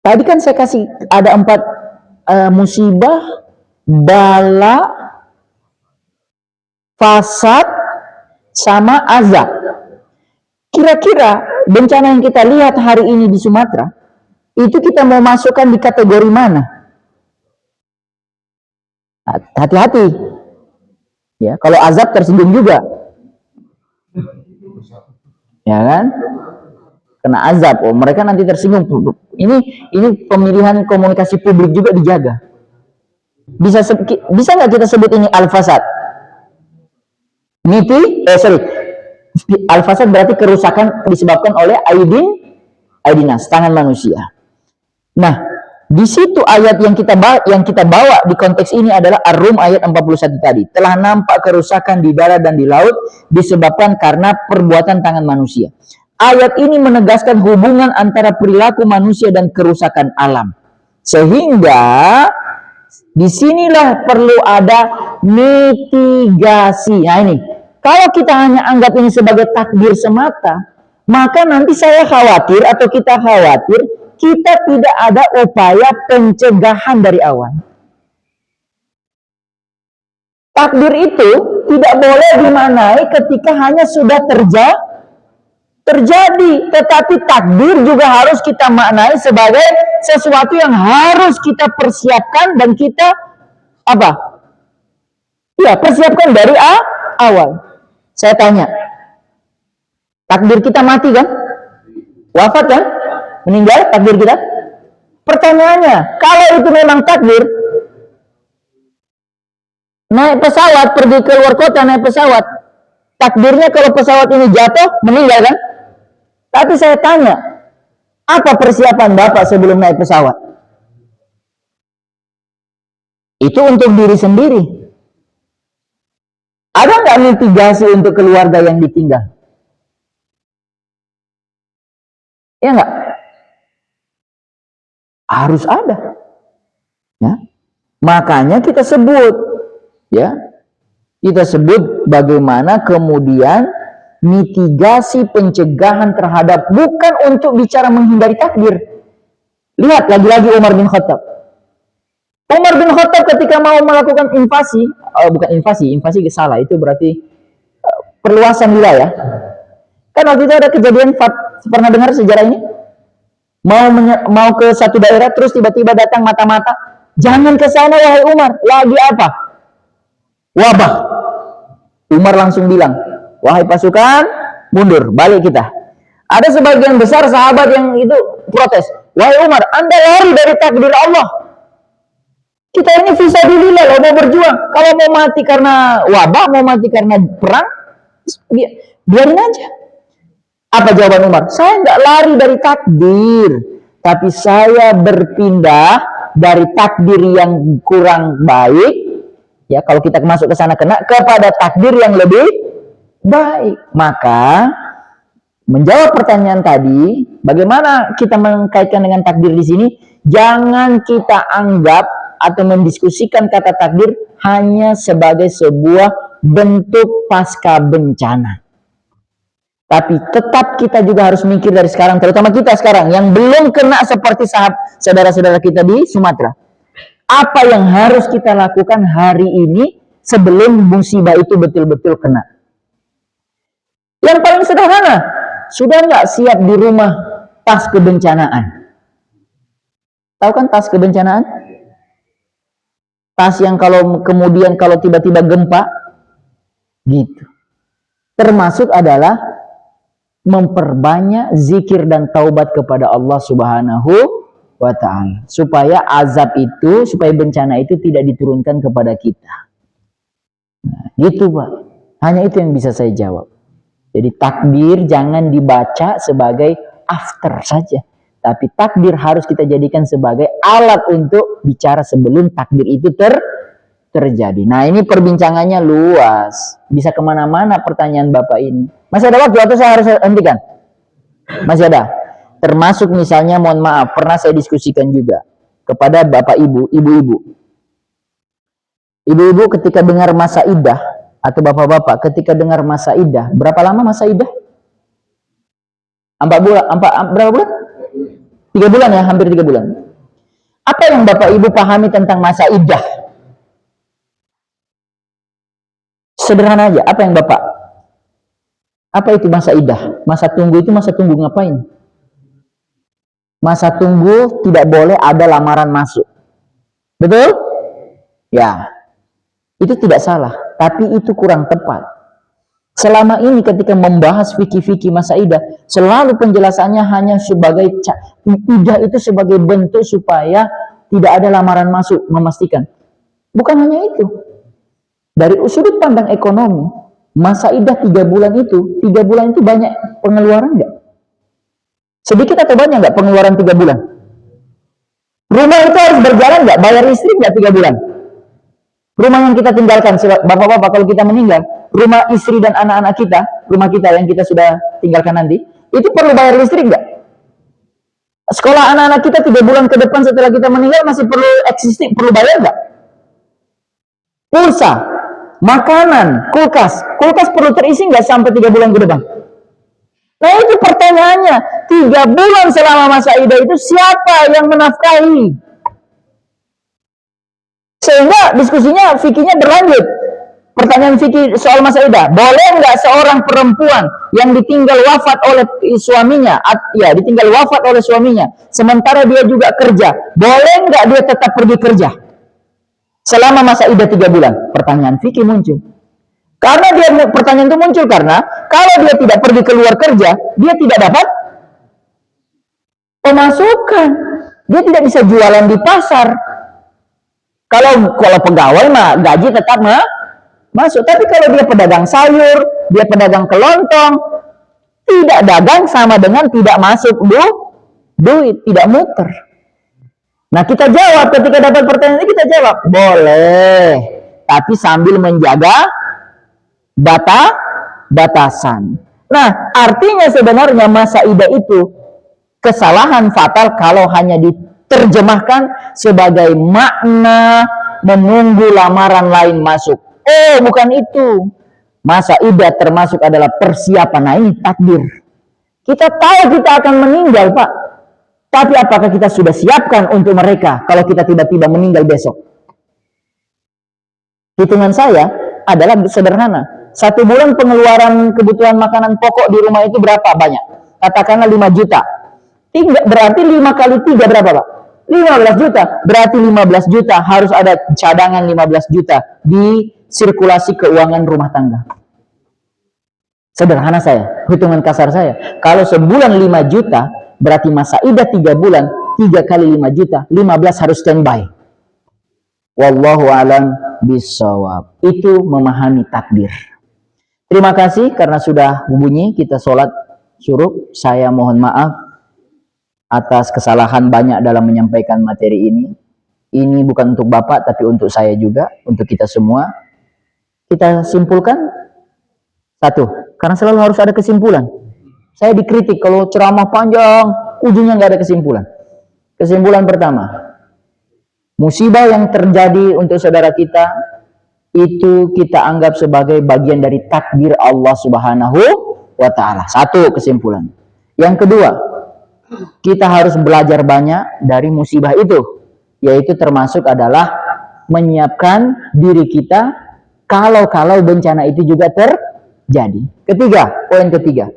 A: Tadi kan saya kasih ada 4 musibah, bala, fasad, sama azab. Kira-kira bencana yang kita lihat hari ini di Sumatera, itu kita mau masukkan di kategori mana? Hati-hati. Ya, kalau azab tersinggung juga. Ya kan? Kena azab, mereka nanti tersinggung. Ini pemilihan komunikasi publik juga dijaga. Bisa nggak kita sebut ini al-fasad? Al-fasad berarti kerusakan disebabkan oleh aidinas, tangan manusia. Nah, di situ ayat yang kita bawa di konteks ini adalah Ar-Rum ayat 41 tadi. Telah nampak kerusakan di darat dan di laut disebabkan karena perbuatan tangan manusia. Ayat ini menegaskan hubungan antara perilaku manusia dan kerusakan alam. Sehingga disinilah perlu ada mitigasi. Nah ini, kalau kita hanya anggap ini sebagai takdir semata, maka nanti saya khawatir atau kita khawatir kita tidak ada upaya pencegahan dari awal. Takdir itu tidak boleh dimaknai ketika hanya sudah terjadi, tetapi takdir juga harus kita maknai sebagai sesuatu yang harus kita persiapkan dan kita persiapkan dari awal. Saya tanya, takdir kita mati kan? Wafat kan? Meninggal takdir kita? Pertanyaannya, kalau itu memang takdir, naik pesawat, pergi ke luar kota naik pesawat, takdirnya kalau pesawat ini jatuh, meninggal kan? Tapi saya tanya, apa persiapan Bapak sebelum naik pesawat? Itu untuk diri sendiri. Ada nggak mitigasi untuk keluarga yang ditinggal? Ya nggak? Harus ada. Ya. Makanya kita sebut, bagaimana kemudian mitigasi pencegahan terhadap, bukan untuk bicara menghindari takdir. Lihat lagi-lagi Umar bin Khattab. Umar bin Khattab ketika mau melakukan invasi salah, itu berarti perluasan wilayah. Kan waktu itu ada kejadian, pernah dengar sejarah ini? Mau ke satu daerah terus tiba-tiba datang mata-mata, jangan ke sana wahai Umar, lagi apa? Wabah. Umar langsung bilang, wahai pasukan, mundur, balik kita. Ada sebagian besar sahabat yang itu protes, wahai Umar, Anda lari dari takdir Allah. Kita ini fisabilillah loh, mau berjuang. Kalau mau mati karena wabah, mau mati karena perang, biarin aja. Apa jawaban Umar? Saya nggak lari dari takdir, tapi saya berpindah dari takdir yang kurang baik, ya kalau kita masuk ke sana kena, kepada takdir yang lebih baik. Maka menjawab pertanyaan tadi, bagaimana kita mengkaitkan dengan takdir di sini? Jangan kita anggap atau mendiskusikan kata takdir hanya sebagai sebuah bentuk pasca bencana. Tapi tetap kita juga harus mikir dari sekarang, terutama kita sekarang yang belum kena seperti saudara-saudara kita di Sumatera. Apa yang harus kita lakukan hari ini sebelum musibah itu betul-betul kena? Yang paling sederhana, sudah nggak siap di rumah tas kebencanaan? Tahu kan tas kebencanaan? Tas yang kalau kemudian kalau tiba-tiba gempa, gitu. Termasuk adalah memperbanyak zikir dan taubat kepada Allah Subhanahu wa ta'ala, supaya azab itu, supaya bencana itu tidak diturunkan kepada kita. Nah, gitu Pak. Hanya itu yang bisa saya jawab. Jadi takdir jangan dibaca sebagai after saja, tapi takdir harus kita jadikan sebagai alat untuk bicara sebelum takdir itu terjadi. Nah, ini perbincangannya luas, bisa kemana-mana pertanyaan Bapak ini. Masih ada waktu atau saya harus hentikan? Masih ada. Termasuk misalnya, mohon maaf, pernah saya diskusikan juga kepada Bapak Ibu, ibu-ibu. Ibu-ibu ketika dengar masa iddah, atau bapak-bapak ketika dengar masa iddah, berapa lama masa iddah? 4 bulan, berapa bulan? 3 bulan ya, hampir 3 bulan. Apa yang Bapak Ibu pahami tentang masa iddah? Sederhana aja, apa yang Bapak? Apa itu masa iddah? Masa tunggu itu masa tunggu ngapain? Masa tunggu tidak boleh ada lamaran masuk. Betul? Ya. Itu tidak salah, tapi itu kurang tepat. Selama ini ketika membahas fikih-fikih masa iddah, selalu penjelasannya hanya sebagai iddah itu sebagai bentuk supaya tidak ada lamaran masuk, memastikan. Bukan hanya itu. Dari sudut pandang ekonomi, masa iddah 3 bulan itu banyak pengeluaran nggak? Sedikit atau banyak nggak pengeluaran 3 bulan? Rumah itu harus berjalan nggak? Bayar listrik nggak 3 bulan? Rumah yang kita tinggalkan, bapak-bapak kalau kita meninggal, rumah istri dan anak-anak kita, rumah kita yang kita sudah tinggalkan nanti, itu perlu bayar listrik nggak? Sekolah anak-anak kita 3 bulan ke depan setelah kita meninggal masih perlu existing, perlu bayar nggak? Pulsa, makanan, kulkas perlu terisi nggak sampai 3 bulan ke depan? Nah itu pertanyaannya, 3 bulan selama masa iddah itu siapa yang menafkahi? Sehingga diskusinya, fikihnya berlanjut. Pertanyaan fikih soal masa iddah, boleh nggak seorang perempuan yang ditinggal wafat oleh suaminya, ditinggal wafat oleh suaminya, sementara dia juga kerja, boleh nggak dia tetap pergi kerja selama masa iddah 3 bulan? Pertanyaan fikih muncul. Karena pertanyaan itu muncul karena kalau dia tidak pergi keluar kerja, dia tidak dapat pemasukan. Dia tidak bisa jualan di pasar. Kalau pegawai mah gaji tetap masuk. Tapi kalau dia pedagang sayur, dia pedagang kelontong, tidak dagang sama dengan tidak masuk duit, tidak muter. Nah kita jawab, ketika dapat pertanyaan ini kita jawab, boleh, tapi sambil menjaga batasan. Nah artinya sebenarnya masa iddah itu kesalahan fatal kalau hanya diterjemahkan sebagai makna menunggu lamaran lain masuk. Oh bukan itu. Masa iddah termasuk adalah persiapan. Nah ini takdir. Kita tahu kita akan meninggal Pak, tapi apakah kita sudah siapkan untuk mereka kalau kita tiba-tiba meninggal besok? Hitungan saya adalah sederhana. 1 bulan pengeluaran kebutuhan makanan pokok di rumah itu berapa banyak? Katakanlah 5 juta. Berarti 5 kali 3 berapa Pak? 15 juta. Berarti 15 juta harus ada cadangan 15 juta di sirkulasi keuangan rumah tangga. Sederhana saya, hitungan kasar saya. Kalau sebulan 5 juta, berarti masa iddah 3 bulan, 3 kali 5 juta, 15 harus standby. Wallahu alam bisawab. Itu memahami takdir. Terima kasih karena sudah bunyi kita sholat syuruk. Saya mohon maaf atas kesalahan banyak dalam menyampaikan materi ini. Ini bukan untuk Bapak tapi untuk saya juga, untuk kita semua. Kita simpulkan satu, karena selalu harus ada kesimpulan. Saya dikritik kalau ceramah panjang, ujungnya nggak ada kesimpulan. Kesimpulan pertama, musibah yang terjadi untuk saudara kita itu kita anggap sebagai bagian dari takdir Allah Subhanahu wa taala. Satu kesimpulan. Yang kedua, kita harus belajar banyak dari musibah itu, yaitu termasuk adalah menyiapkan diri kita kalau bencana itu juga terjadi. Ketiga, poin ketiga,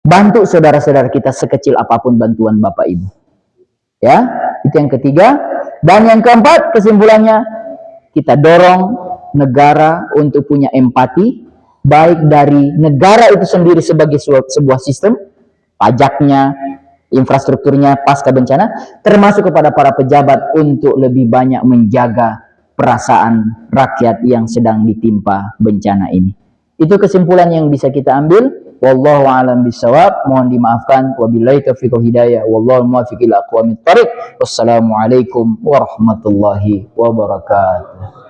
A: bantu saudara-saudara kita sekecil apapun bantuan Bapak Ibu. Ya, itu yang ketiga. Dan yang keempat, kesimpulannya, kita dorong negara untuk punya empati, baik dari negara itu sendiri sebagai sebuah sistem, pajaknya, infrastrukturnya pasca bencana, termasuk kepada para pejabat untuk lebih banyak menjaga perasaan rakyat yang sedang ditimpa bencana ini. Itu kesimpulan yang bisa kita ambil. Wallahu a'lam bishawab. Mohon dimaafkan. Wabillahi taufiq wal hidayah. Wallahu muwaffiq ila aqwamit thoriq. Wassalamualaikum warahmatullahi wabarakatuh.